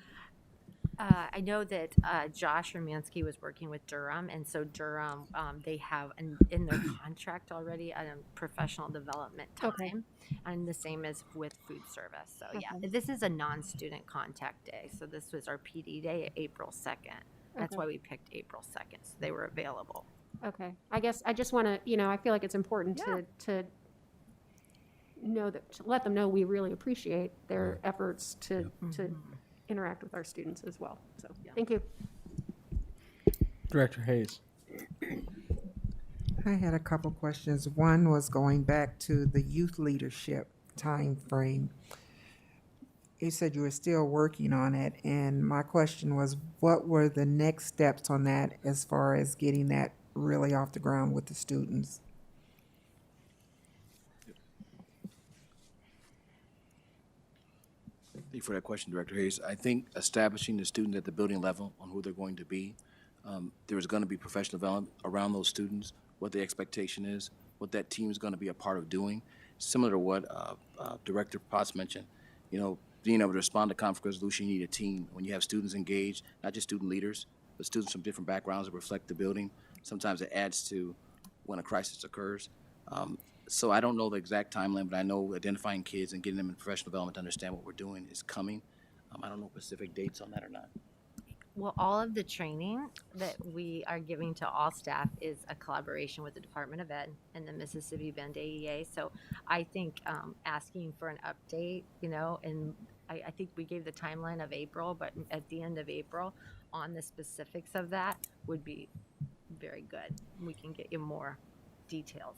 I know that Josh Romansky was working with Durham, and so Durham, they have in their contract already a professional development time, Okay. and the same as with food service. So yeah, Okay. this is a non-student contact day. So this was our PD day, April 2nd. That's Okay. why we picked April 2nd. So they were available. Okay, I guess I just want to, I feel like it's important Yeah. to know that, to let them know we really appreciate their efforts to interact with our students as well. So, thank you. Director Hayes. I had a couple questions. One was going back to the youth leadership time frame. You said you were still working on it, and my question was, what were the next steps on that as far as getting that really off the ground with the students? Thank you for that question, Director Hayes. I think establishing the students at the building level on who they're going to be, there is going to be professional development around those students, what the expectation is, what that team is going to be a part of doing. Similar to what Director Potts mentioned, being able to respond to conflict resolution, you need a team. When you have students engaged, not just student leaders, but students from different backgrounds that reflect the building, sometimes it adds to when a crisis occurs. So I don't know the exact timeline, but I know identifying kids and getting them in professional development to understand what we're doing is coming. I don't know specific dates on that or not. Well, all of the training that we are giving to all staff is a collaboration with the Department of Ed and the Mississippi Bend AEA. So I think asking for an update, and I think we gave the timeline of April, but at the end of April on the specifics of that would be very good. We can get you more details.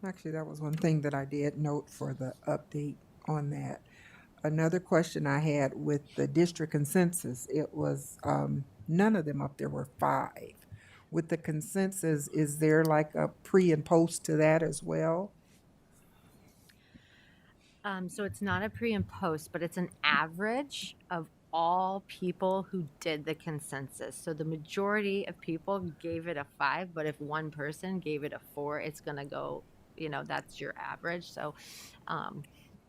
Actually, that was one thing that I did note for the update on that. Another question I had with the district consensus, it was none of them up there were 5. With the consensus, is there like a pre and post to that as well? So it's not a pre and post, but it's an average of all people who did the consensus. So the majority of people gave it a 5, but if one person gave it a 4, it's going to go, that's your average. So,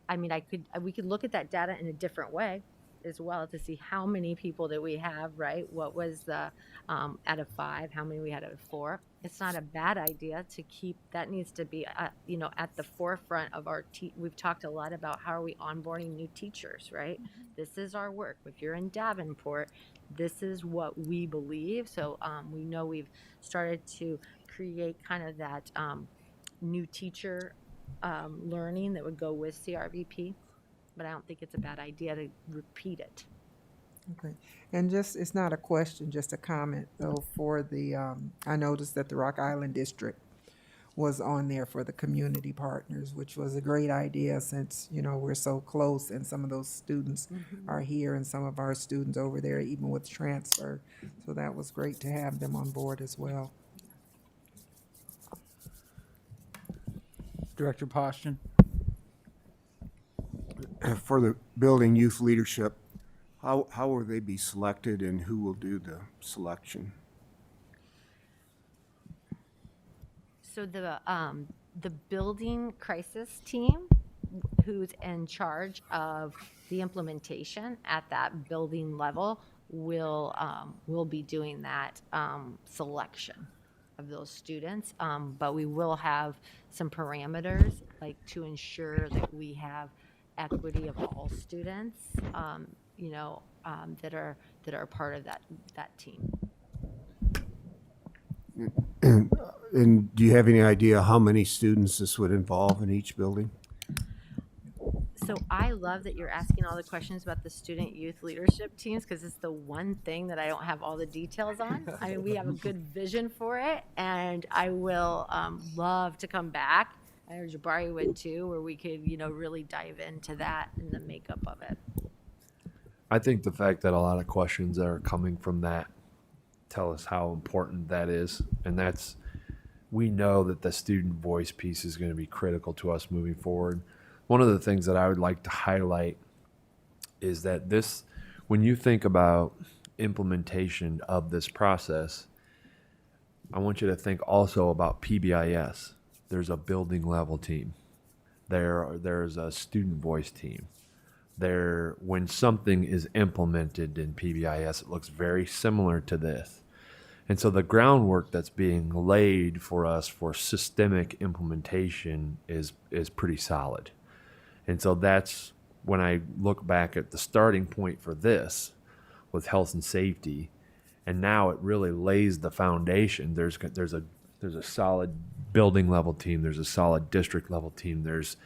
we could look at that data in a different way as well to see how many people that we have, right? What was the out of 5, how many we had out of 4. It's not a bad idea to keep, that needs to be, at the forefront of our, we've talked a lot about how are we onboarding new teachers, right? This is our work. If you're in Davenport, this is what we believe. So we know we've started to create kind of that new teacher learning that would go with CRVP, but I don't think it's a bad idea to repeat it. Okay. And just, it's not a question, just a comment though for the, I noticed that the Rock Island District was on there for the community partners, which was a great idea since, we're so close and some of those students are here and some of our students over there, even with transfer. So that was great to have them on board as well. Director Poston. For the building youth leadership, how will they be selected and who will do the selection? So the building crisis team, who's in charge of the implementation at that building level, will be doing that selection of those students. But we will have some parameters like to ensure that we have equity of all students, that are part of that team. And do you have any idea how many students this would involve in each building? So I love that you're asking all the questions about the student youth leadership teams because it's the one thing that I don't have all the details on. I mean, we have a good vision for it, and I will love to come back. I know Jabari would too, where we could, really dive into that and the makeup of it. I think the fact that a lot of questions that are coming from that tell us how important that is. And we know that the student voice piece is going to be critical to us moving forward. One of the things that I would like to highlight is that when you think about implementation of this process, I want you to think also about PBIS. There's a building level team. There's a student voice team. When something is implemented in PBIS, it looks very similar to this. And so the groundwork that's being laid for us for systemic implementation is pretty solid. And so that's when I look back at the starting point for this with health and safety, and now it really lays the foundation. There's a solid building level team. There's a solid district level team. There's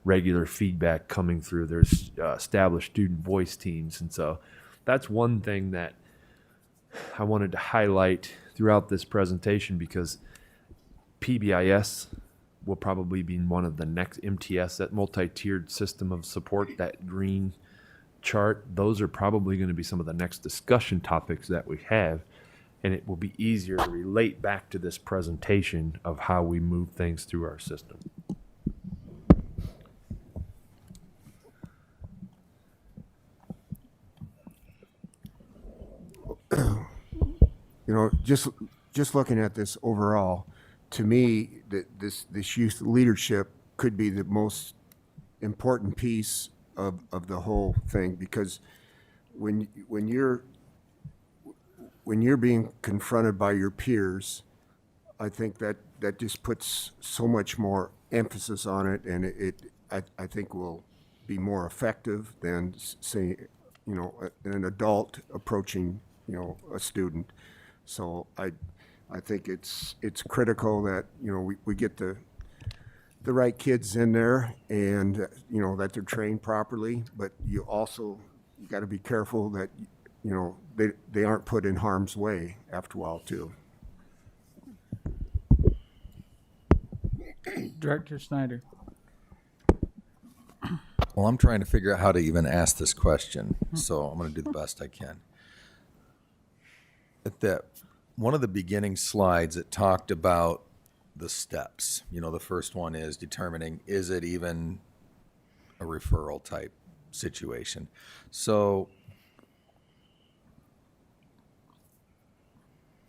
regular feedback coming through. There's established student voice teams. And so that's one thing that I wanted to highlight throughout this presentation, because PBIS will probably be one of the next MTS, that multi-tiered system of support, that green chart. Those are probably going to be some of the next discussion topics that we have, and it will be easier to relate back to this presentation of how we move things through our system. You know, just looking at this overall, to me, this youth leadership could be the most important piece of the whole thing, because when you're being confronted by your peers, I think that just puts so much more emphasis on it, and I think will be more effective than, say, you know, an adult approaching, you know, a student. So I think it's critical that, you know, we get the right kids in there, and you know, that they're trained properly. But you got to be careful that, you know, they aren't put in harm's way after a while too. Director Snyder. Well, I'm trying to figure out how to even ask this question, so I'm going to do the best I can. At one of the beginning slides, it talked about the steps. You know, the first one is determining, is it even a referral type situation? So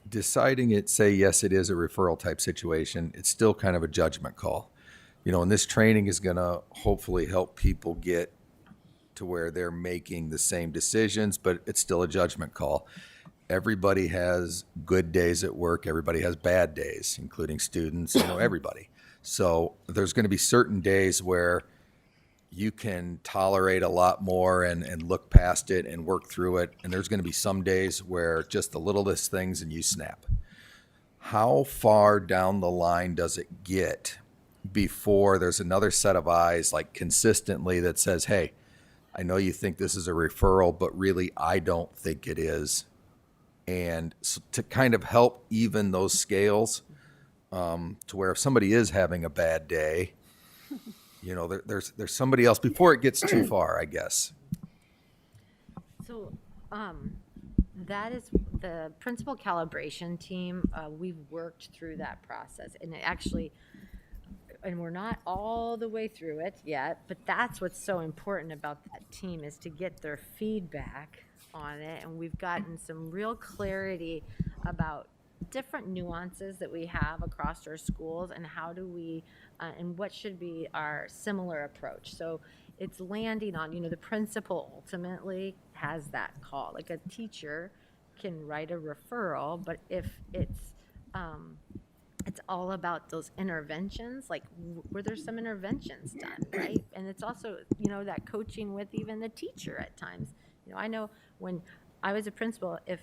deciding it, say, yes, it is a referral type situation, it's still kind of a judgment call. You know, and this training is going to hopefully help people get to where they're making the same decisions, but it's still a judgment call. Everybody has good days at work. Everybody has bad days, including students, you know, everybody. So there's going to be certain days where you can tolerate a lot more and look past it and work through it. And there's going to be some days where just the littlest things and you snap. How far down the line does it get before there's another set of eyes, like consistently, that says, hey, I know you think this is a referral, but really I don't think it is. And so to kind of help even those scales, to where if somebody is having a bad day, you know, there's somebody else before it gets too far, I guess. So that is the principal calibration team. We've worked through that process, and we're not all the way through it yet, but that's what's so important about that team, is to get their feedback on it. And we've gotten some real clarity about different nuances that we have across our schools, and how do we and what should be our similar approach. So it's landing on, you know, the principal ultimately has that call. Like a teacher can write a referral, but if it's all about those interventions, like where there's some interventions done, right? And it's also, you know, that coaching with even the teacher at times. You know, I know when I was a principal, if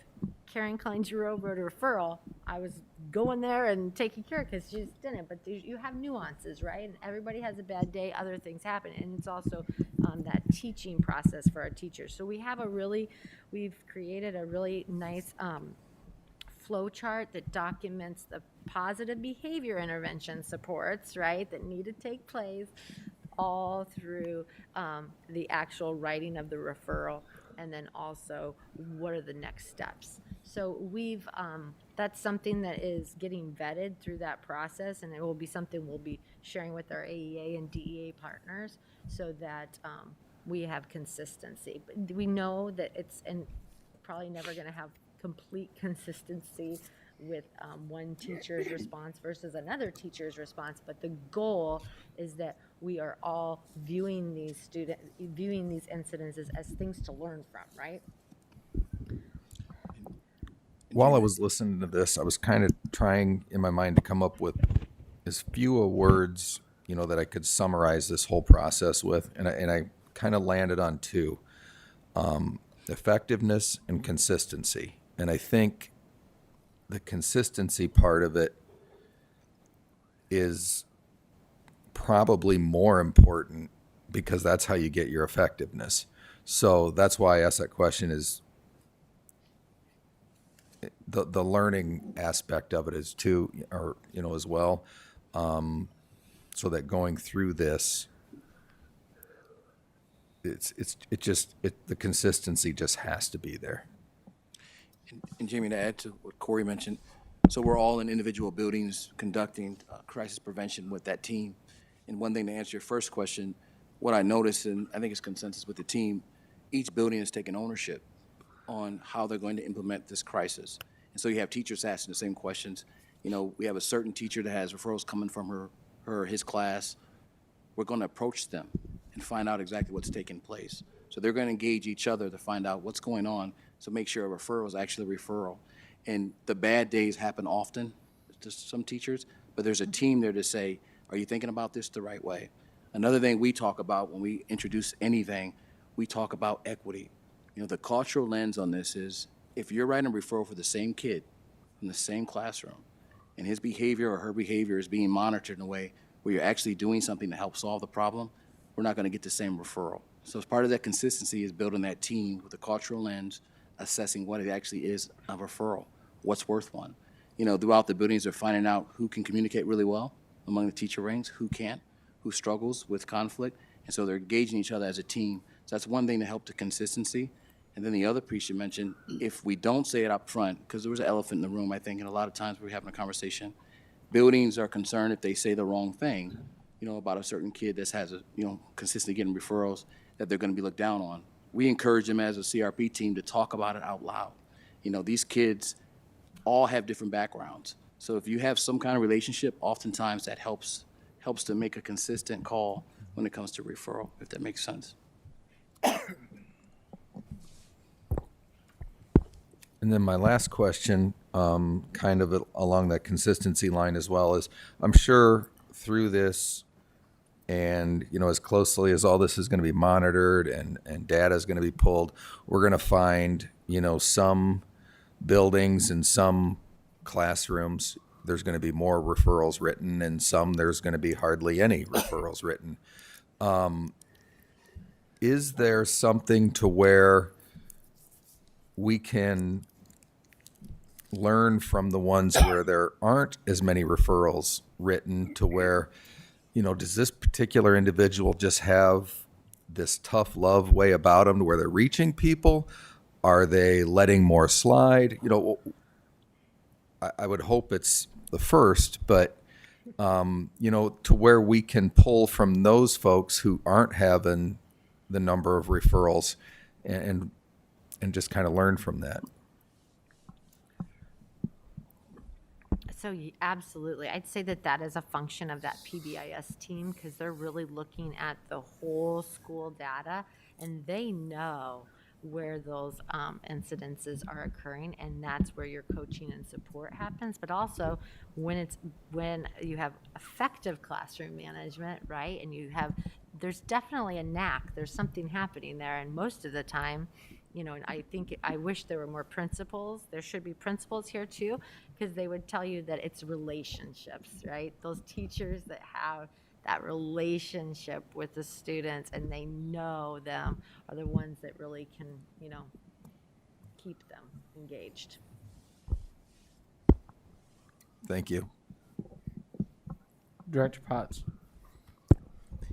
Karen Klein-Giroux wrote a referral, I was going there and taking care of it, because she just didn't. But you have nuances, right? And everybody has a bad day, other things happen. And it's also that teaching process for our teachers. So we've created a really nice flow chart that documents the positive behavior intervention supports, right, that need to take place all through the actual writing of the referral, and then also what are the next steps. So that's something that is getting vetted through that process, and it will be something we'll be sharing with our AEA and DEA partners, so that we have consistency. But we know that it's probably never going to have complete consistency with one teacher's response versus another teacher's response, but the goal is that we are all viewing these incidences as things to learn from, right? While I was listening to this, I was kind of trying in my mind to come up with as few a words, that I could summarize this whole process with, and I kind of landed on two: effectiveness and consistency. And I think the consistency part of it is probably more important because that's how you get your effectiveness. So that's why I asked that question, is the learning aspect of it is too, or as well, so that going through this, the consistency just has to be there. And Jamie, to add to what Corey mentioned, so we're all in individual buildings conducting crisis prevention with that team. And one thing to answer your first question, what I noticed, and I think it's consensus with the team, each building is taking ownership on how they're going to implement this crisis. And so you have teachers asking the same questions. We have a certain teacher that has referrals coming from her or his class. We're going to approach them and find out exactly what's taking place. So they're going to engage each other to find out what's going on, so make sure a referral is actually a referral. And the bad days happen often to some teachers, but there's a team there to say, are you thinking about this the right way? Another thing we talk about when we introduce anything, we talk about equity. The cultural lens on this is, if you're writing a referral for the same kid in the same classroom, and his behavior or her behavior is being monitored in a way where you're actually doing something to help solve the problem, we're not going to get the same referral. So as part of that consistency is building that team with a cultural lens, assessing what it actually is a referral, what's worth one. Throughout the buildings, they're finding out who can communicate really well among the teacher ranks, who can't, who struggles with conflict, and so they're engaging each other as a team. So that's one thing to help the consistency. And then the other piece you mentioned, if we don't say it up front, because there was an elephant in the room, I think, and a lot of times we're having a conversation, buildings are concerned if they say the wrong thing, about a certain kid that has consistently getting referrals, that they're going to be looked down on. We encourage them as a CRP team to talk about it out loud. These kids all have different backgrounds. So if you have some kind of relationship, oftentimes that helps to make a consistent call when it comes to referral, if that makes sense. And then my last question, kind of along that consistency line as well, is I'm sure through this and, as closely as all this is going to be monitored and data is going to be pulled, we're going to find, some buildings and some classrooms, there's going to be more referrals written, and some there's going to be hardly any referrals written. Is there something to where we can learn from the ones where there aren't as many referrals written, to where, does this particular individual just have this tough love way about them to where they're reaching people? Are they letting more slide? I would hope it's the first, but, to where we can pull from those folks who aren't having the number of referrals and just kind of learn from that. So absolutely, I'd say that is a function of that PBIS team, because they're really looking at the whole school data, and they know where those incidences are occurring, and that's where your coaching and support happens. But also when you have effective classroom management, right, and there's definitely a knack, there's something happening there, and most of the time, and I wish there were more principals. There should be principals here too, because they would tell you that it's relationships, right? Those teachers that have that relationship with the students and they know them are the ones that really can, keep them engaged. Thank you. Director Potts.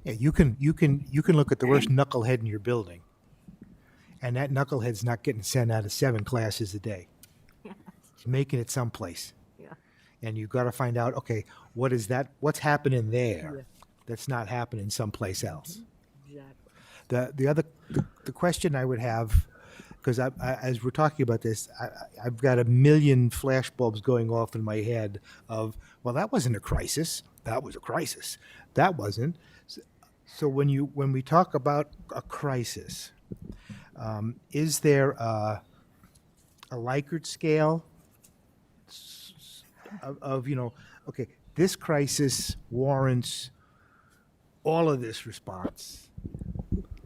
Yeah, you can look at the worst knucklehead in your building, and that knucklehead's not getting sent out of 7 classes a day. Yeah. He's making it someplace. Yeah. And you've got to find out, okay, what's happening there that's not happening someplace else? Exactly. The question I would have, because as we're talking about this, I've got a million flashbulbs going off in my head of, well, that wasn't a crisis. That was a crisis. That wasn't. So when we talk about a crisis, is there a Likert scale of, okay, this crisis warrants all of this response.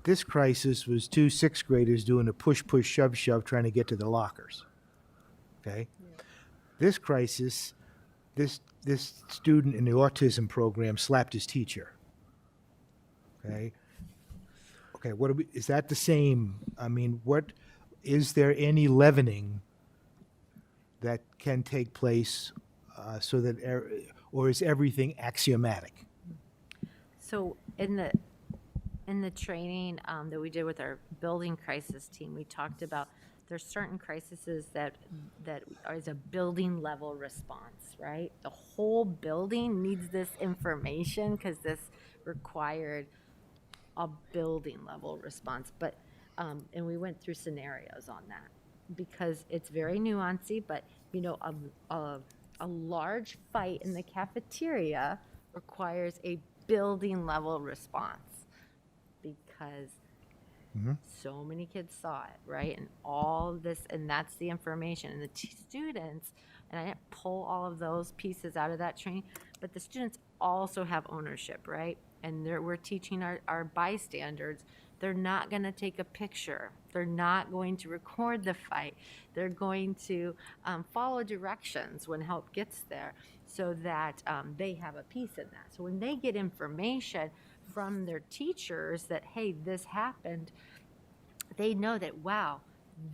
This crisis was 2 6th graders doing a push, shove, trying to get to the lockers. Okay? This crisis, this student in the autism program slapped his teacher. Okay? Okay, is that the same? I mean, is there any leavening that can take place so that, or is everything axiomatic? So in the training that we did with our building crisis team, we talked about there's certain crises that is a building level response, right? The whole building needs this information because this required a building level response. But and we went through scenarios on that because it's very nuancy. But a large fight in the cafeteria requires a building level response because so many kids saw it, right? And all this, and that's the information. And the students, and I didn't pull all of those pieces out of that training, but the students also have ownership, right? And we're teaching our bystanders. They're not going to take a picture. They're not going to record the fight. They're going to follow directions when help gets there so that they have a piece in that. So when they get information from their teachers that, hey, this happened, they know that, wow,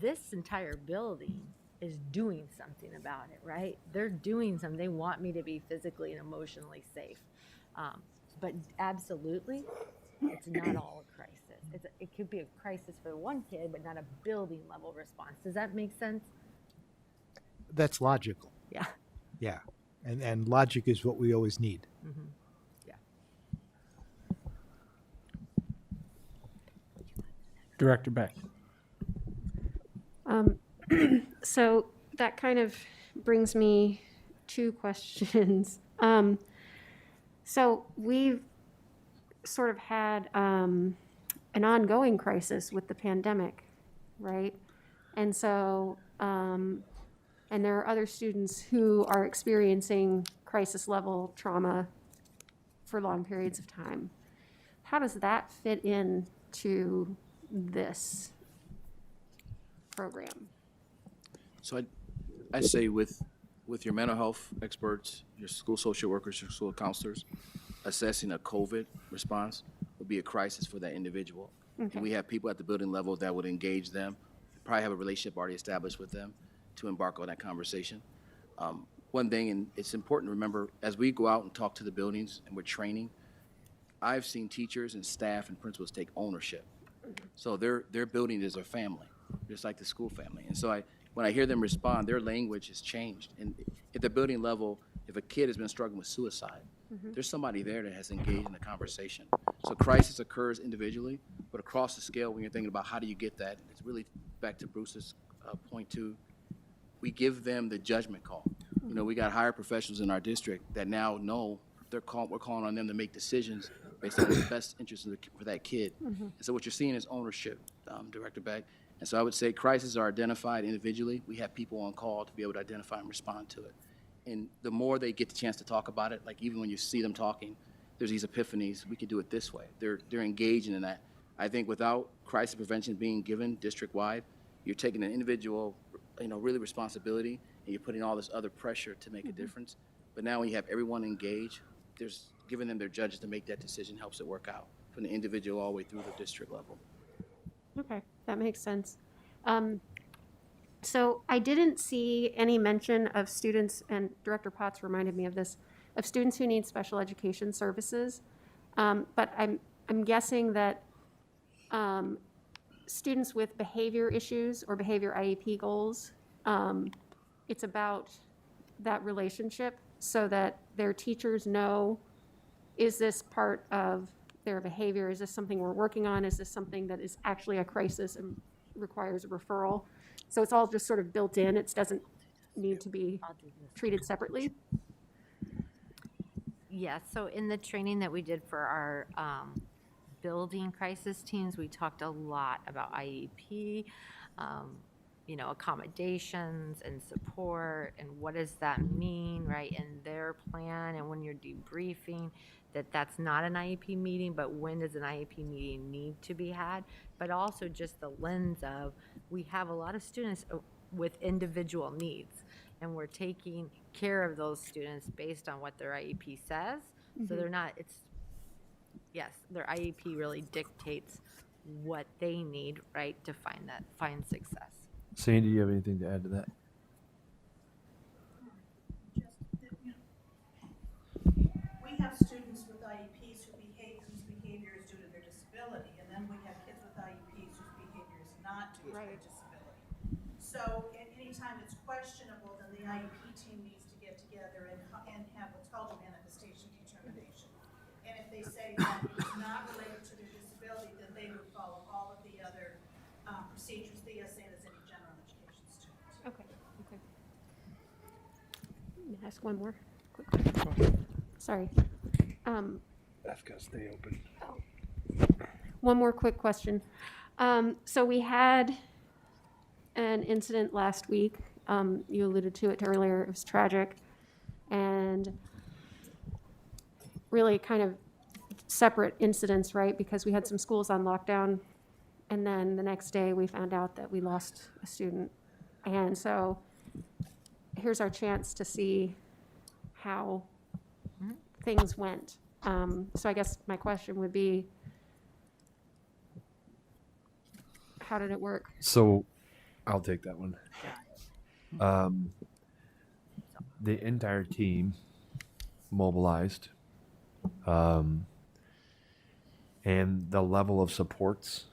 this entire building is doing something about it, right? They're doing something. They want me to be physically and emotionally safe. But absolutely, it's not all a crisis. It could be a crisis for one kid, but not a building level response. Does that make sense? That's logical. Yeah. Yeah. And logic is what we always need. Mm-hmm. Yeah. Director Beck. So that kind of brings me two questions. So we've sort of had an ongoing crisis with the pandemic, right? And so, and there are other students who are experiencing crisis level trauma for long periods of time. How does that fit into this program? So I say with your mental health experts, your school social workers, your school counselors, assessing a COVID response would be a crisis for that individual. Okay. And we have people at the building level that would engage them, probably have a relationship already established with them to embark on that conversation. One thing, and it's important to remember, as we go out and talk to the buildings and we're training, I've seen teachers and staff and principals take ownership. So their building is their family, just like the school family. And so when I hear them respond, their language has changed. And at the building level, if a kid has been struggling with suicide, there's somebody there that has engaged in the conversation. So crisis occurs individually, but across the scale, when you're thinking about how do you get that, it's really back to Bruce's point too. We give them the judgment call. You know, we got higher professionals in our district that now know we're calling on them to make decisions based on the best interest for that kid. And so what you're seeing is ownership, Director Beck. And so I would say crises are identified individually. We have people on call to be able to identify and respond to it. And the more they get the chance to talk about it, like even when you see them talking, there's these epiphanies, we could do it this way. They're engaging in that. I think without crisis prevention being given district-wide, you're taking an individual, really responsibility, and you're putting all this other pressure to make a difference. But now when you have everyone engaged, there's giving them their judges to make that decision helps it work out from the individual all the way through the district level. Okay, that makes sense. So I didn't see any mention of students, and Director Potts reminded me of this, of students who need special education services. But I'm guessing that students with behavior issues or behavior IEP goals, it's about that relationship so that their teachers know, is this part of their behavior? Is this something we're working on? Is this something that is actually a crisis and requires a referral? So it's all just sort of built in. It doesn't need to be treated separately. Yeah, so in the training that we did for our building crisis teams, we talked a lot about IEP, accommodations and support, and what does that mean, right, in their plan, and when you're debriefing, that's not an IEP meeting, but when does an IEP meeting need to be had? But also just the lens of, we have a lot of students with individual needs, and we're taking care of those students based on what their IEP says. So they're not, their IEP really dictates what they need, right, to find success. Sandy, do you have anything to add to that? We have students with IEPs whose behavior is due to their disability, and then we have kids with IEPs whose behavior is not due to their disability. So anytime it's questionable, then the IEP team needs to get together and have what's called a manifestation determination. And if they say that it's not related to their disability, then they would follow all of the other procedures, the same as any general education student. Okay. Let me ask one more quick question. Sorry. That's got to stay open. One more quick question. So we had an incident last week. You alluded to it earlier. It was tragic and really kind of separate incidents, right? Because we had some schools on lockdown, and then the next day we found out that we lost a student. And so here's our chance to see how things went. So I guess my question would be, how did it work? So I'll take that one. The entire team mobilized, and the level of supports,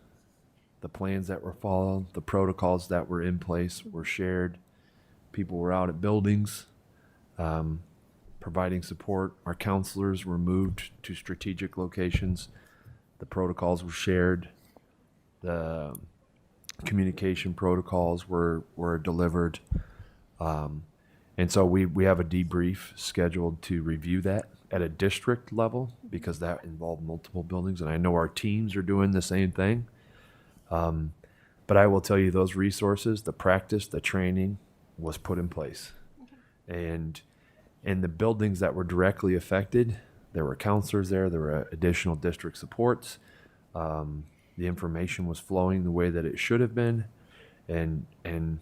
the plans that were followed, the protocols that were in place were shared. People were out at buildings, providing support. Our counselors were moved to strategic locations. The protocols were shared. The communication protocols were delivered. And so we have a debrief scheduled to review that at a district level, because that involved multiple buildings. And I know our teams are doing the same thing. But I will tell you, those resources, the practice, the training was put in place. And in the buildings that were directly affected, there were counselors there were additional district supports. The information was flowing the way that it should have been. And in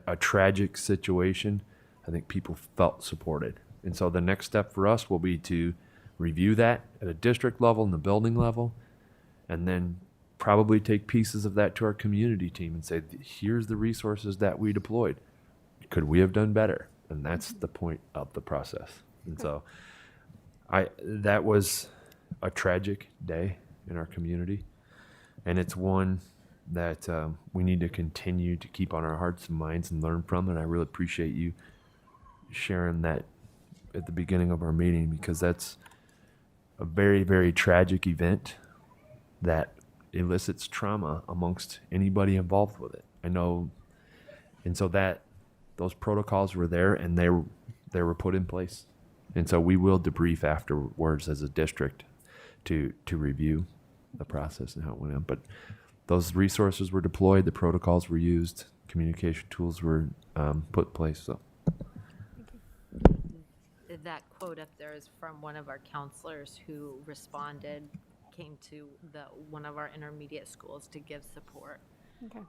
a tragic situation, I think people felt supported. And so the next step for us will be to review that at a district level and the building level, and then probably take pieces of that to our community team and say, here's the resources that we deployed. Could we have done better? And that's the point of the process. And so that was a tragic day in our community. And it's one that we need to continue to keep on our hearts and minds and learn from. And I really appreciate you sharing that at the beginning of our meeting, because that's a very, very tragic event that elicits trauma amongst anybody involved with it. I know. And so that those protocols were there, and they were put in place. And so we will debrief afterwards as a district to review the process and how it went on. But those resources were deployed, the protocols were used, communication tools were put in place. So that quote up there is from one of our counselors who responded, came to one of our intermediate schools to give support. Okay.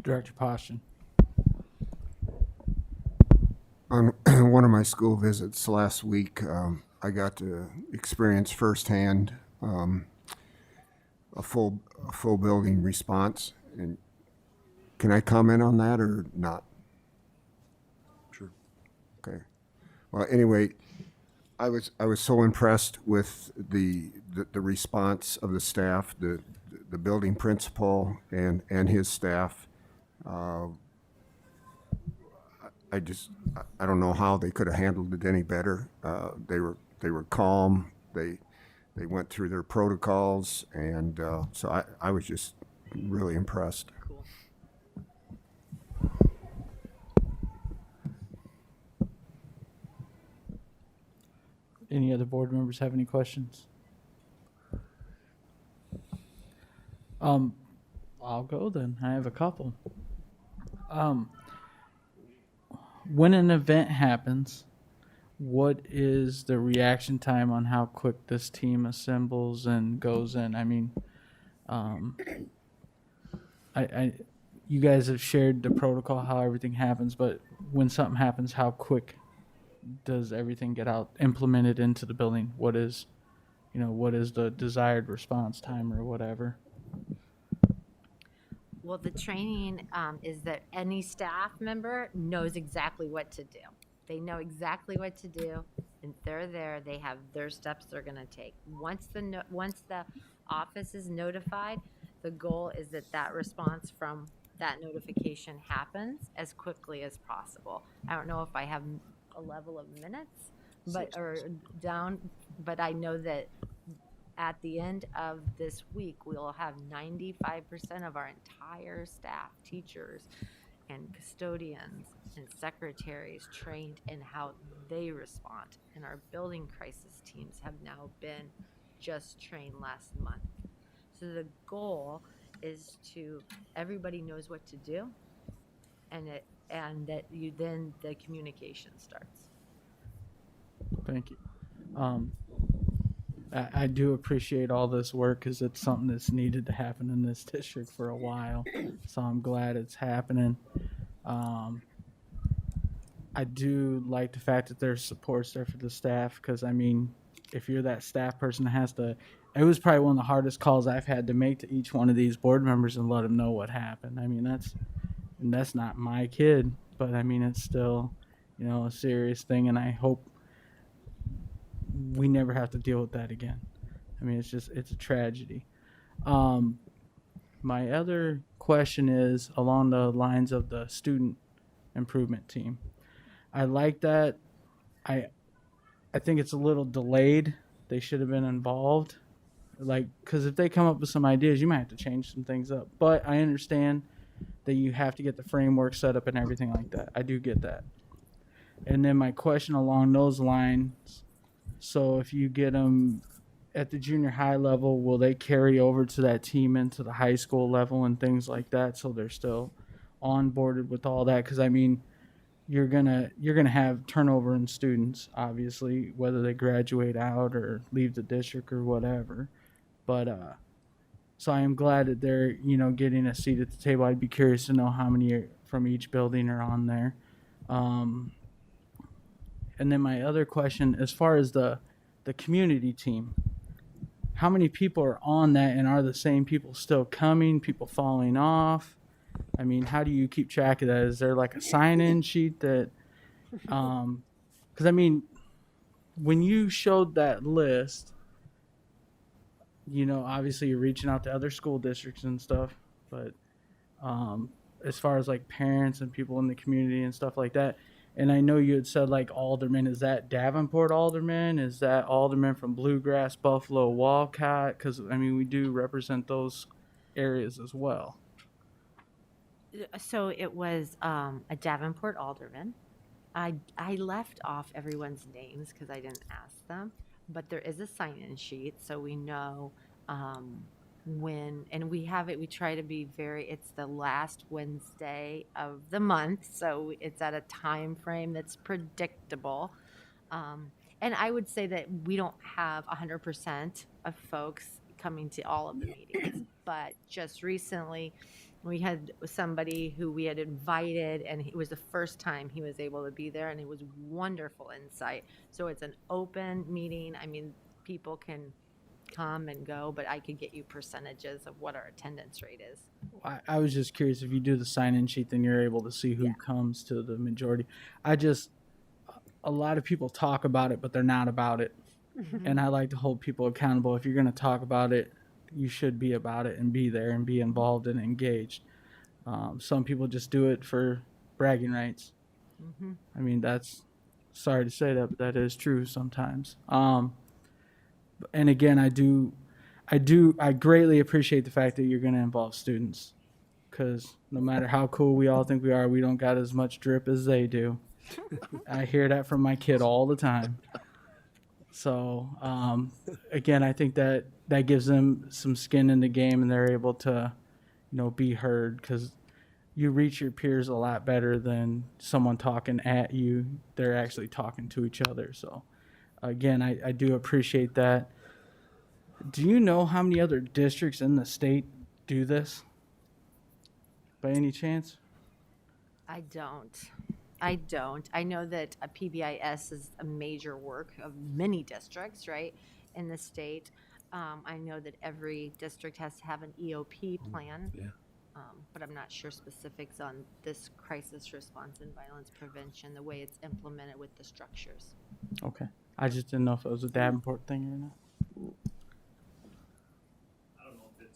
Director Poston. On one of my school visits last week, I got to experience firsthand a full building response. And can I comment on that or not? Sure. Okay. Well, anyway, I was so impressed with the response of the staff, the building principal and his staff. I don't know how they could have handled it any better. They were calm. They went through their protocols, and so I was just really impressed. Cool. Any other board members have any questions? I'll go then. I have a couple. When an event happens, what is the reaction time on how quick this team assembles and goes in? I mean, you guys have shared the protocol, how everything happens, but when something happens, how quick does everything get out implemented into the building? What is the desired response time or whatever? Well, the training is that any staff member knows exactly what to do. They know exactly what to do, and they're there. They have their steps they're going to take. Once the office is notified, the goal is that response from that notification happens as quickly as possible. I don't know if I have a level of minutes, but I know that at the end of this week, we will have 95% of our entire staff, teachers and custodians and secretaries trained in how they respond. And our building crisis teams have now been just trained last month. So the goal is everybody knows what to do, and that then the communication starts. Thank you. I do appreciate all this work because it's something that's needed to happen in this district for a while. So I'm glad it's happening. I do like the fact that there's supports there for the staff because, I mean, if you're that staff person that has to, it was probably one of the hardest calls I've had to make to each one of these board members and let them know what happened. I mean, that's not my kid, but I mean, it's still, a serious thing, and I hope we never have to deal with that again. I mean, it's a tragedy. My other question is along the lines of the student improvement team. I like that. I think it's a little delayed. They should have been involved. Because if they come up with some ideas, you might have to change some things up. But I understand that you have to get the framework set up and everything like that. I do get that. And then my question along those lines, so if you get them at the junior high level, will they carry over to that team into the high school level and things like that, so they're still onboarded with all that? Because I mean, you're gonna have turnover in students, obviously, whether they graduate out or leave the district or whatever. But so I am glad that they're getting a seat at the table. I'd be curious to know how many from each building are on there. And then my other question, as far as the community team, how many people are on that, and are the same people still coming, people falling off? I mean, how do you keep track of that? Is there like a sign-in sheet that, because I mean, when you showed that list, obviously you're reaching out to other school districts and stuff, but as far as like parents and people in the community and stuff like that, and I know you had said like aldermen, is that Davenport aldermen? Is that aldermen from Bluegrass, Buffalo, Walcott? Because, I mean, we do represent those areas as well. So it was a Davenport alderman. I left off everyone's names because I didn't ask them, but there is a sign-in sheet, so we know when, and we try to be it's the last Wednesday of the month, so it's at a time frame that's predictable. And I would say that we don't have 100% of folks coming to all of the meetings, but just recently we had somebody who we had invited, and it was the first time he was able to be there, and it was wonderful insight. So it's an open meeting. I mean, people can come and go, but I could get you percentages of what our attendance rate is. I was just curious, if you do the sign-in sheet, then you're able to see who comes to the majority. A lot of people talk about it, but they're not about it. And I like to hold people accountable. If you're going to talk about it, you should be about it and be there and be involved and engaged. Some people just do it for bragging rights. I mean, that's, sorry to say that, but that is true sometimes. And again, I greatly appreciate the fact that you're going to involve students, because no matter how cool we all think we are, we don't got as much drip as they do. I hear that from my kid all the time. So again, I think that gives them some skin in the game, and they're able to, be heard, because you reach your peers a lot better than someone talking at you. They're actually talking to each other. So again, I do appreciate that. Do you know how many other districts in the state do this by any chance? I don't. I know that a PBIS is a major work of many districts, right, in the state. I know that every district has to have an EOP plan. Yeah. But I'm not sure specifics on this crisis response and violence prevention, the way it's implemented with the structures. Okay. I just didn't know if it was a Davenport thing or not. I don't know if it's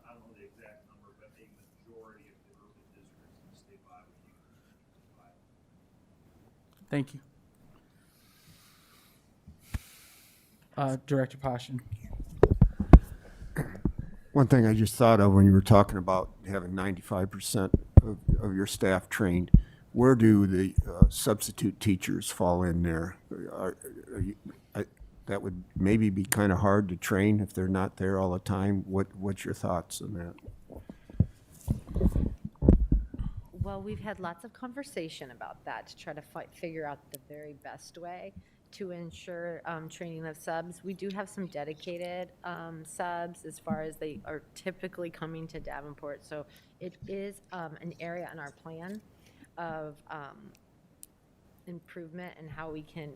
I don't know the exact number, but a majority of the urban districts in the state of Iowa use. Thank you. Director Passion. One thing I just thought of when you were talking about having 95% of your staff trained, where do the substitute teachers fall in there? That would maybe be kind of hard to train if they're not there all the time. What's your thoughts on that? Well, we've had lots of conversation about that to try to figure out the very best way to ensure training of subs. We do have some dedicated subs as far as they are typically coming to Davenport. So it is an area in our plan of improvement and how we can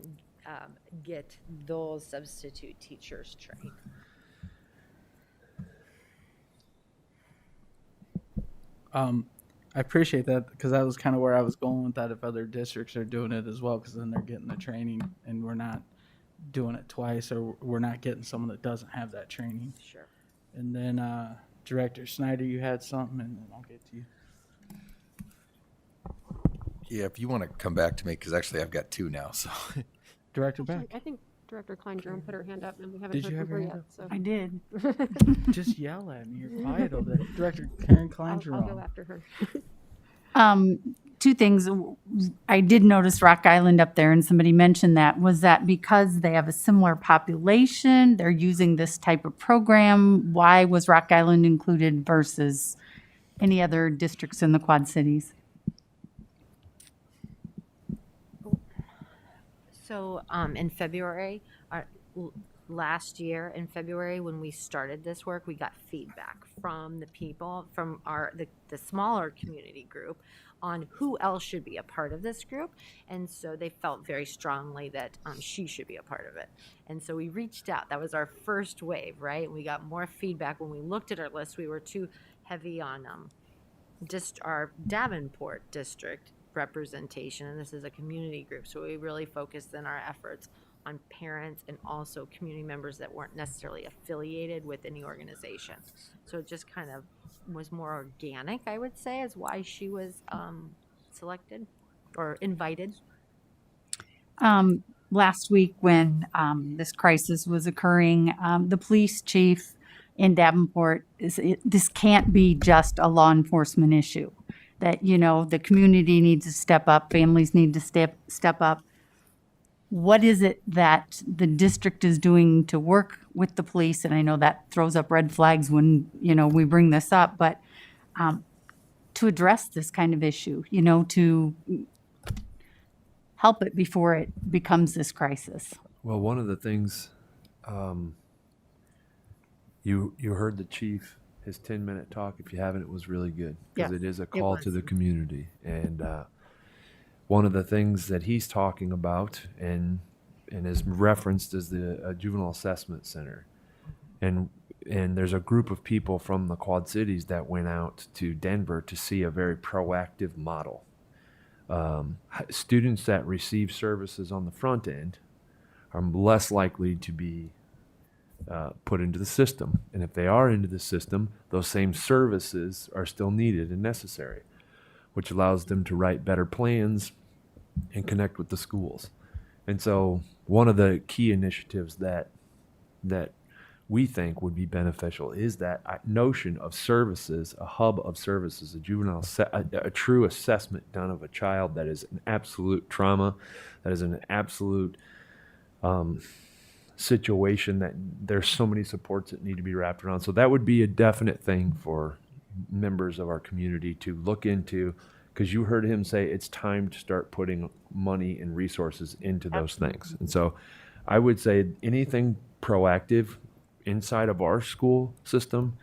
get those substitute teachers trained. I appreciate that, because that was kind of where I was going with that, if other districts are doing it as well, because then they're getting the training and we're not doing it twice, or we're not getting someone that doesn't have that training. Sure. And then Director Snyder, you had something, and then I'll get to you. Yeah, if you want to come back to me, because actually I've got two now. So Director Beck, I think Director Klein Jerome put her hand up, and we haven't Did heard you have from her your yet. hand So I did. just yell at me. You're quiet over there. Director Karen Klein I'll go Jerome. after her. Two things. I did notice Rock Island up there, and somebody mentioned that. Was that because they have a similar population? They're using this type of program? Why was Rock Island included versus any other districts in the Quad Cities? So in February, last year in February, when we started this work, we got feedback from the people, from the smaller community group, on who else should be a part of this group. And so they felt very strongly that she should be a part of it. And so we reached out. That was our first wave, right? We got more feedback. When we looked at our list, we were too heavy on just our Davenport district representation, and this is a community group, so we really focused in our efforts on parents and also community members that weren't necessarily affiliated with any organization. So it just kind of was more organic, I would say, is why she was selected or invited. Last week, when this crisis was occurring, the police chief in Davenport this can't be just a law enforcement issue. That, the community needs to step up, families need to step up. What is it that the district is doing to work with the police? And I know that throws up red flags when, we bring this up, but to address this kind of issue, to help it before it becomes this crisis. Well, one of the things you heard the chief, his 10-minute talk. If you haven't, it was really good, because it is a call to the community. And one of the things that he's talking about and is referenced is the juvenile assessment center. And there's a group of people from the Quad Cities that went out to Denver to see a very proactive model. Students that receive services on the front end are less likely to be put into the system. And if they are into the system, those same services are still needed and necessary, which allows them to write better plans and connect with the schools. And so one of the key initiatives that we think would be beneficial is that notion of services, a hub of services, a true assessment done of a child that is an absolute trauma, that is an absolute situation that there's so many supports that need to be wrapped around. So that would be a definite thing for members of our community to look into, because you heard him say it's time to start putting money and resources into those things. And so I would say anything proactive inside of our school system,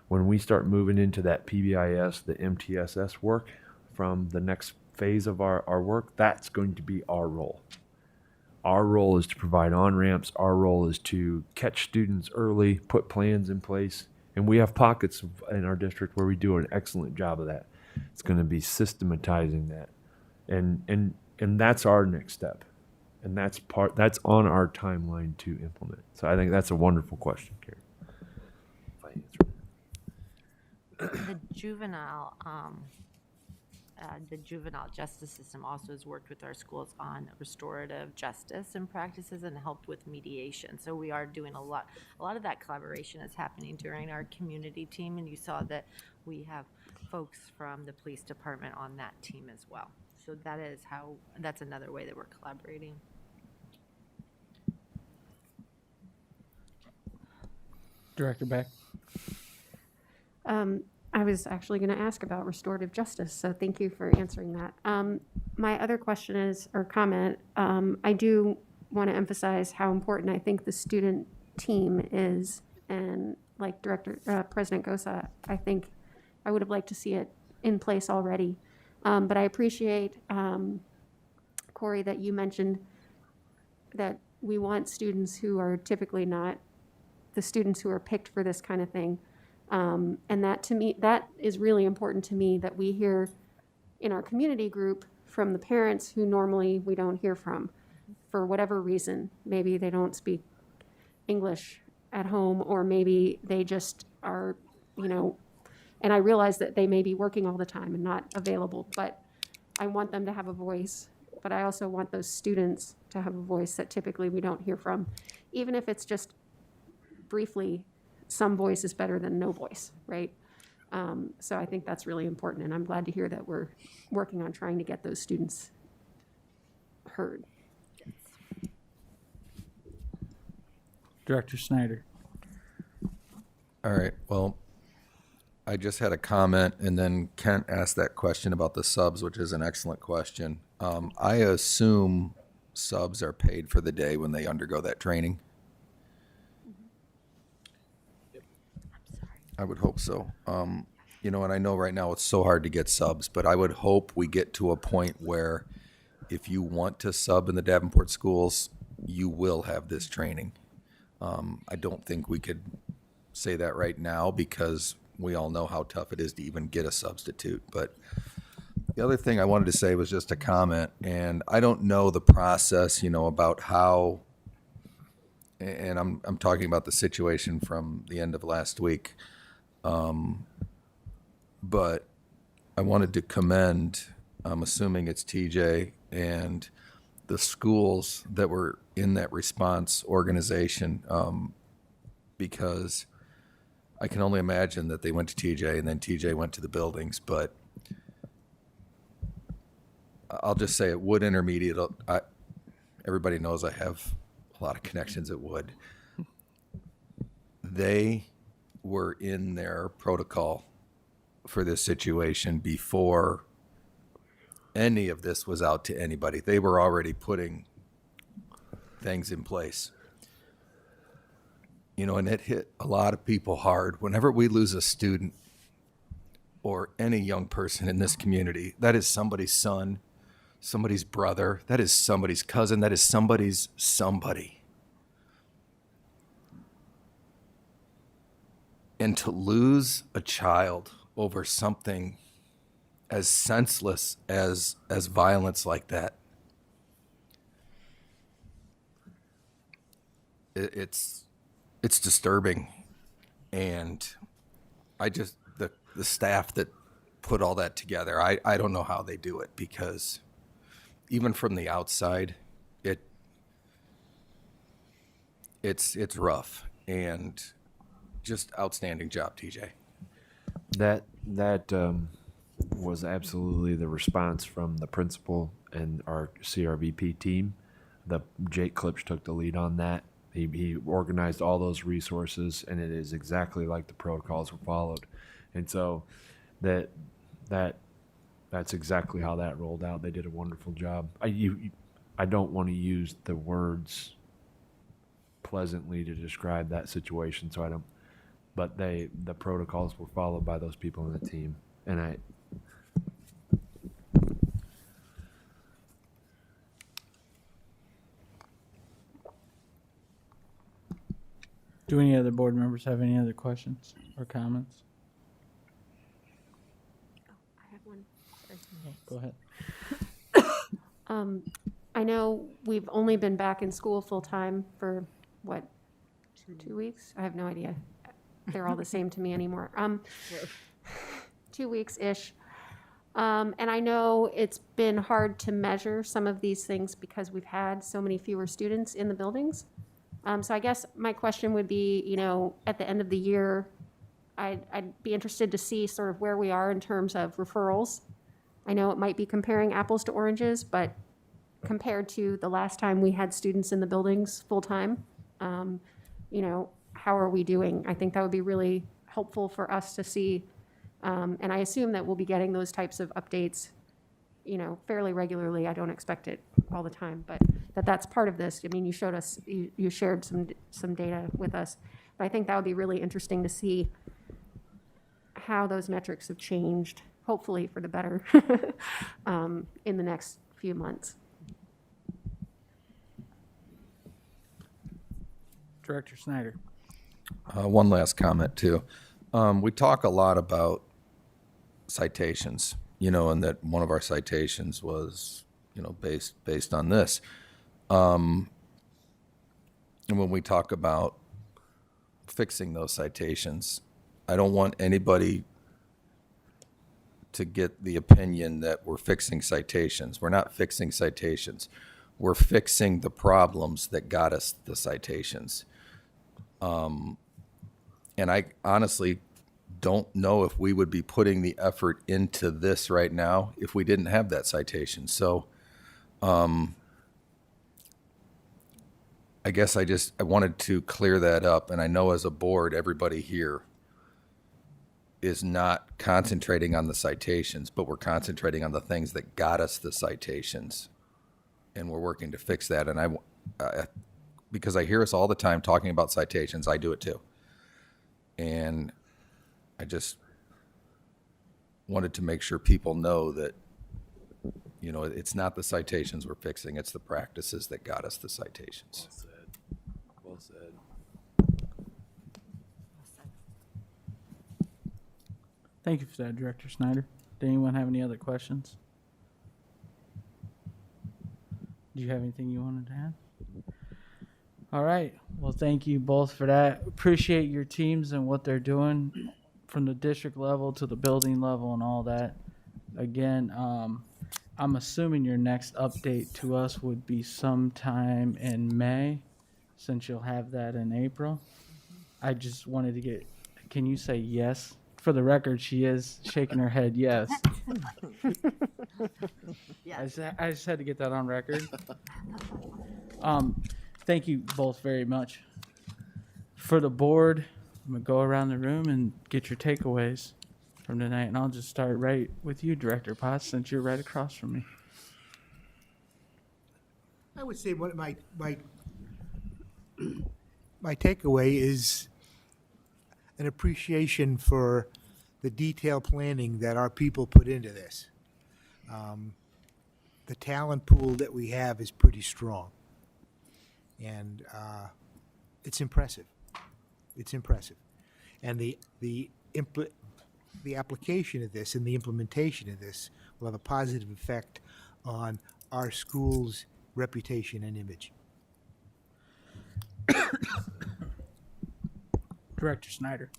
when we start moving into that PBIS, the MTSS work from the next phase of our work, that's going to be our role. Our role is to provide on-ramps. Our role is to catch students early, put plans in place. And we have pockets in our district where we do an excellent job of that. It's going to be systematizing that. And that's our next step. And that's on our timeline to implement. So I think that's a wonderful question, Carrie. If I answered The juvenile justice system also has worked with our schools on restorative justice and practices and helped with mediation. So we are doing a lot of that collaboration is happening during our community team, and you saw that we have folks from the police department on that team as well. So that's another way that we're collaborating. Director Beck. I was actually going to ask about restorative justice, so thank you for answering that. My other question is, or comment, I do want to emphasize how important I think the student team is, and like President Gosa, I think I would have liked to see it in place already. But I appreciate, Corey, that you mentioned that we want students who are typically not the students who are picked for this kind of thing. And that, to me, that is really important to me, that we hear in our community group from the parents who normally we don't hear from for whatever reason. Maybe they don't speak English at home, or maybe they just are, and I realize that they may be working all the time and not available, but I want them to have a voice. But I also want those students to have a voice that typically we don't hear from, even if it's just briefly. Some voice is better than no voice, right? So I think that's really important, and I'm glad to hear that we're working on trying to get those students heard. Director Snyder. All right, well, I just had a comment, and then Kent asked that question about the subs, which is an excellent question. I assume subs are paid for the day when they undergo that training. I would hope so. And I know right now it's so hard to get subs, but I would hope we get to a point where if you want to sub in the Davenport schools, you will have this training. I don't think we could say that right now because we all know how tough it is to even get a substitute. But the other thing I wanted to say was just a comment, and I don't know the process, about how, and I'm talking about the situation from the end of last week. But I wanted to commend, I'm assuming it's TJ and the schools that were in that response organization, because I can only imagine that they went to TJ and then TJ went to the buildings. But I'll just say at Wood Intermediate, everybody knows I have a lot of connections at Wood. They were in their protocol for this situation before any of this was out to anybody. They were already putting things in place. And it hit a lot of people hard. Whenever we lose a student or any young person in this community, that is somebody's son, somebody's brother, that is somebody's cousin, that is somebody's somebody. And to lose a child over something as senseless as violence like that, it's disturbing. And the staff that put all that together, I don't know how they do it, because even from the outside, it's rough. And just outstanding job, TJ. That was absolutely the response from the principal and our CRVP team. Jake Klipsch took the lead on that, He organized all those resources, and it is exactly like the protocols were followed. And so that's exactly how that rolled out. They did a wonderful job. I don't want to use the words pleasantly to describe that situation, so I don't. But the protocols were followed by those people in the team, and Do any other board members have any other questions or comments? I have one. Go ahead. I know we've only been back in school full-time for, what, 2 weeks? I have no idea. They're all the same to me anymore. 2 weeks-ish. And I know it's been hard to measure some of these things because we've had so many fewer students in the buildings. So I guess my question would be, you know, at the end of the year, I'd be interested to see sort of where we are in terms of referrals. I know it might be comparing apples to oranges, but compared to the last time we had students in the buildings full-time, you know, how are we doing? I think that would be really helpful for us to see. And I assume that we'll be getting those types of updates, you know, fairly regularly. I don't expect it all the time, but that's part of this. I mean, you showed us, you shared some data with us, but I think that would be really interesting to see how those metrics have changed, hopefully for the better, in the next few months. Director Snyder. One last comment too. We talk a lot about citations, you know, and that one of our citations was, you know, based on this. And when we talk about fixing those citations, I don't want anybody to get the opinion that we're fixing citations. We're not fixing citations. We're fixing the problems that got us the citations. And I honestly don't know if we would be putting the effort into this right now if we didn't have that citation. So I guess I wanted to clear that up. And I know as a board, everybody here is not concentrating on the citations, but we're concentrating on the things that got us the citations. And we're working to fix that. And because I hear us all the time talking about citations, I do it too. And I just wanted to make sure people know that, you know, it's not the citations we're fixing, it's the practices that got us the citations. well said. Thank you for that, Director Snyder. Did anyone have any other questions? Do you have anything you wanted to add? All right. Well, thank you both for that. Appreciate your teams and what they're doing from the district level to the building level and all that. Again, I'm assuming your next update to us would be sometime in May, since you'll have that in April. I just wanted to get, can you say yes? For the record, she is shaking her head yes. I just had to get that on record. Thank you both very much. For the board, I'm going to go around the room and get your takeaways from tonight. And I'll just start right with you, Director Potts, since you're right across from me. I would say what my takeaway is an appreciation for the detailed planning that our people put into this. The talent pool that we have is pretty strong. And it's impressive. It's impressive. And the application of this and the implementation of this will have a positive effect on our school's reputation and image. Director Snyder.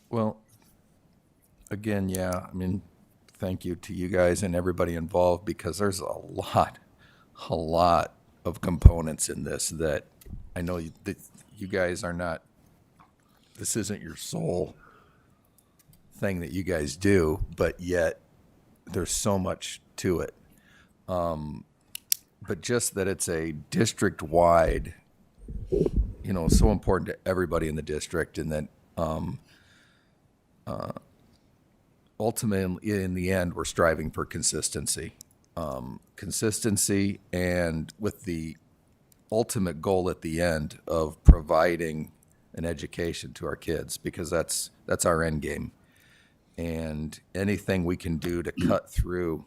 Well, again, yeah, I mean, thank you to you guys and everybody involved, because there's a lot of components in this that I know that you guys are not, this isn't your sole thing that you guys do, but yet there's so much to it. but just that it's a district-wide, you know, so important to everybody in the district, and that ultimately, in the end, we're striving for consistency. Consistency, and with the ultimate goal at the end of providing an education to our kids, because that's our end game. And anything we can do to cut through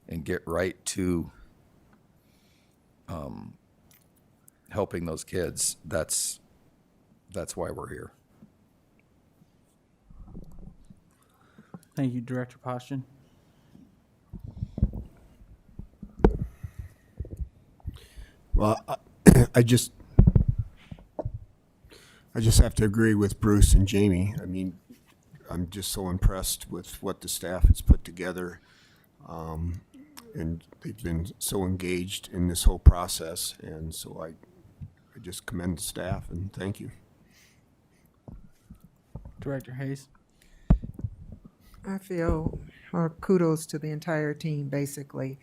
and get right to helping those kids, that's why we're here. Thank you, Director Poston. Well, I just have to agree with Bruce and Jamie. I mean, I'm just so impressed with what the staff has put together. And they've been so engaged in this whole process. And so I just commend the staff and thank you. Director Hayes. I feel kudos to the entire team, basically.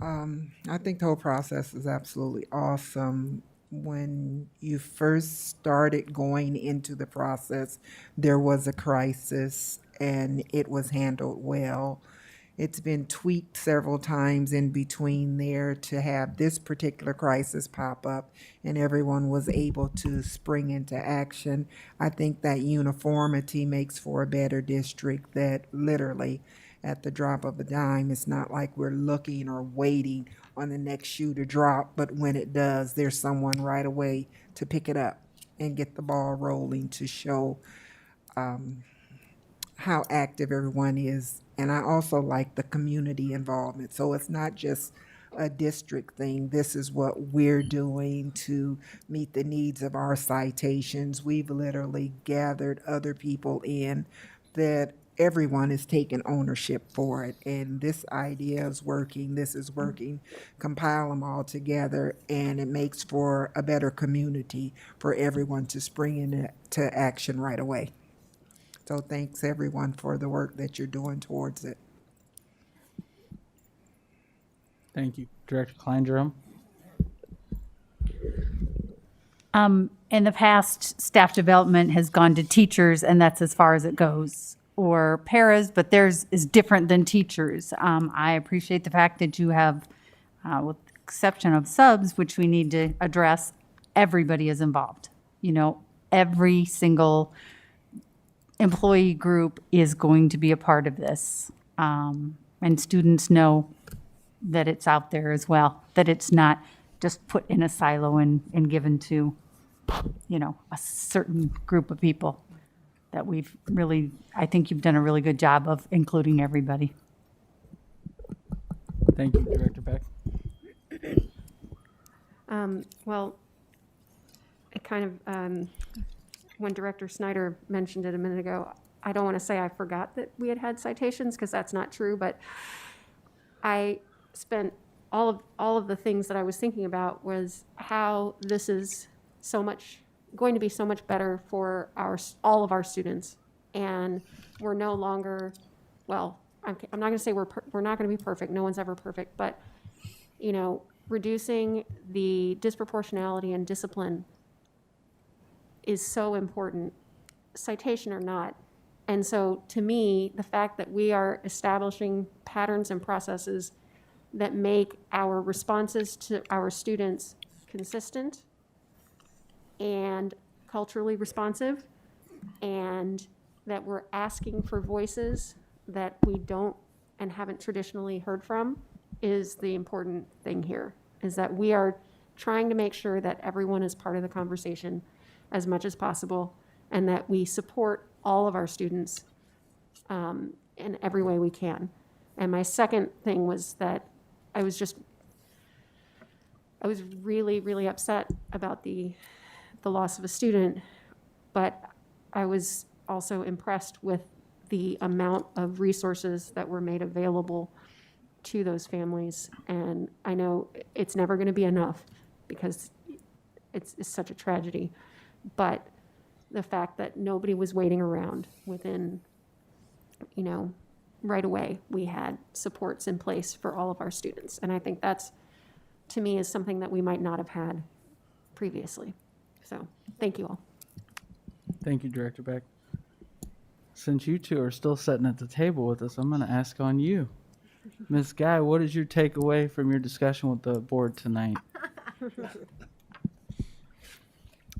I think the whole process is absolutely awesome. When you first started going into the process, there was a crisis and it was handled well. It's been tweaked several times in between there to have this particular crisis pop up, and everyone was able to spring into action. I think that uniformity makes for a better district, that literally at the drop of a dime, it's not like we're looking or waiting on the next shoe to drop, but when it does, there's someone right away to pick it up and get the ball rolling to show how active everyone is. And I also like the community involvement. So it's not just a district thing. This is what we're doing to meet the needs of our citations. We've literally gathered other people in that everyone is taking ownership for it. And this idea is working. This is working. Compile them all together, and it makes for a better community for everyone to spring into action right away. So thanks everyone for the work that you're doing towards it. Thank you. Director Klein-Jerome. In the past, staff development has gone to teachers, and that's as far as it goes, or paras, but theirs is different than teachers. I appreciate the fact that you have, with the exception of subs, which we need to address, everybody is involved. You know, every single employee group is going to be a part of this. And students know that it's out there as well, that it's not just put in a silo and given to, you know, a certain group of people. That we've really, I think you've done a really good job of including everybody. Thank you, Director Beck. Well, it kind of, when Director Snyder mentioned it a minute ago, I don't want to say I forgot that we had citations, because that's not true, but I spent all of the things that I was thinking about was how this is going to be so much better for all of our students. And we're no longer, well, I'm not going to say we're not going to be perfect. No one's ever perfect, but, you know, reducing the disproportionality and discipline is so important, citation or not. And so to me, the fact that we are establishing patterns and processes that make our responses to our students consistent and culturally responsive, and that we're asking for voices that we don't and haven't traditionally heard from, is the important thing here, is that we are trying to make sure that everyone is part of the conversation as much as possible, and that we support all of our students in every way we can. And my second thing was that I was really, really upset about the loss of a student, but I was also impressed with the amount of resources that were made available to those families. And I know it's never going to be enough, because it's such a tragedy. But the fact that nobody was waiting around, within, you know, right away, we had supports in place for all of our students. And I think that's to me, is something that we might not have had previously. So, thank you all. Thank you, Director Beck. Since you two are still sitting at the table with us, I'm going to ask on you. Ms. Guy, what is your takeaway from your discussion with the board tonight?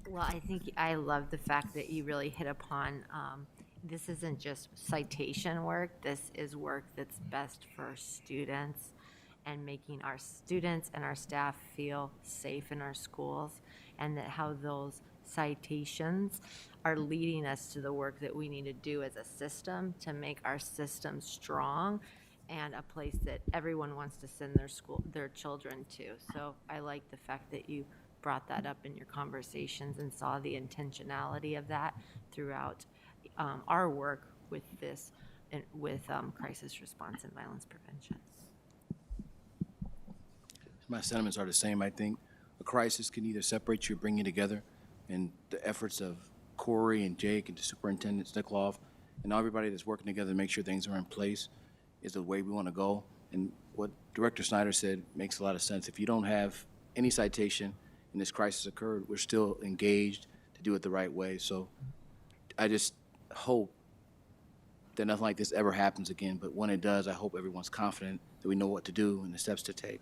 Well, I think I love the fact that you really hit upon, this isn't just citation work, this is work that's best for students and making our students and our staff feel safe in our schools, and that how those citations are leading us to the work that we need to do as a system to make our system strong and a place that everyone wants to send their children to. So I like the fact that you brought that up in your conversations and saw the intentionality of that throughout our work with this, with crisis response and violence prevention. My sentiments are the same. I think a crisis can either separate you or bring you together, and the efforts of Corey and Jake and the Superintendent Stickloff and everybody that's working together to make sure things are in place is the way we want to go. And what Director Snyder said makes a lot of sense. If you don't have any citation and this crisis occurred, we're still engaged to do it the right way. So I just hope that nothing like this ever happens again. But when it does, I hope everyone's confident that we know what to do and the steps to take.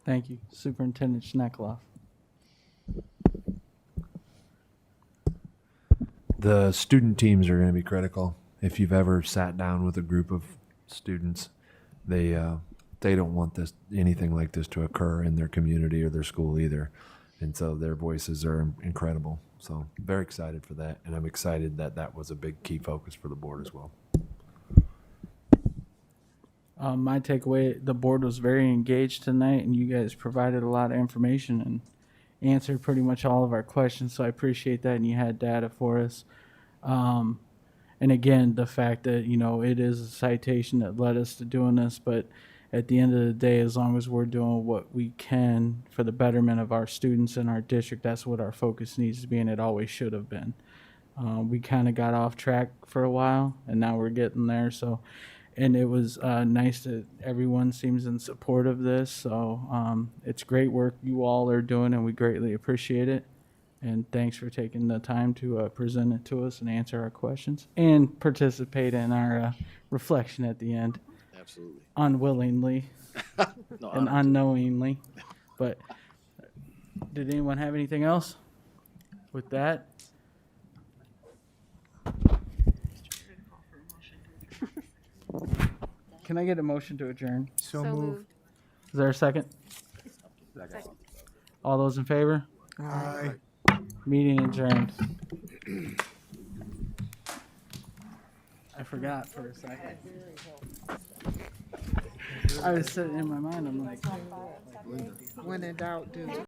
Thank you, Superintendent Schneckloff. The student teams are going to be critical. If you've ever sat down with a group of students, they don't want anything like this to occur in their community or their school either. And so their voices are incredible. So very excited for that. And I'm excited that that was a big key focus for the board as well. My takeaway, the board was very engaged tonight, and you guys provided a lot of information and answered pretty much all of our questions, so I appreciate that, and you had data for us. And again, the fact that, it is a citation that led us to doing this, but at the end of the day, as long as we're doing what we can for the betterment of our students in our district, that's what our focus needs to be, and it always should have been. We kind of got off track for a while, and now we're getting there, so... And it was nice that everyone seems in support of this. So it's great work you all are doing, and we greatly appreciate it. And thanks for taking the time to present it to us and answer our questions and participate in our reflection at the end. Absolutely. Unwillingly No, and honored to. unknowingly. But did anyone have anything else with that? Can I get a motion to adjourn? So moved. Is there a second? All those in favor? Aye. Meeting adjourned. I forgot for a second. I was sitting in my mind, I'm like. When in doubt, do.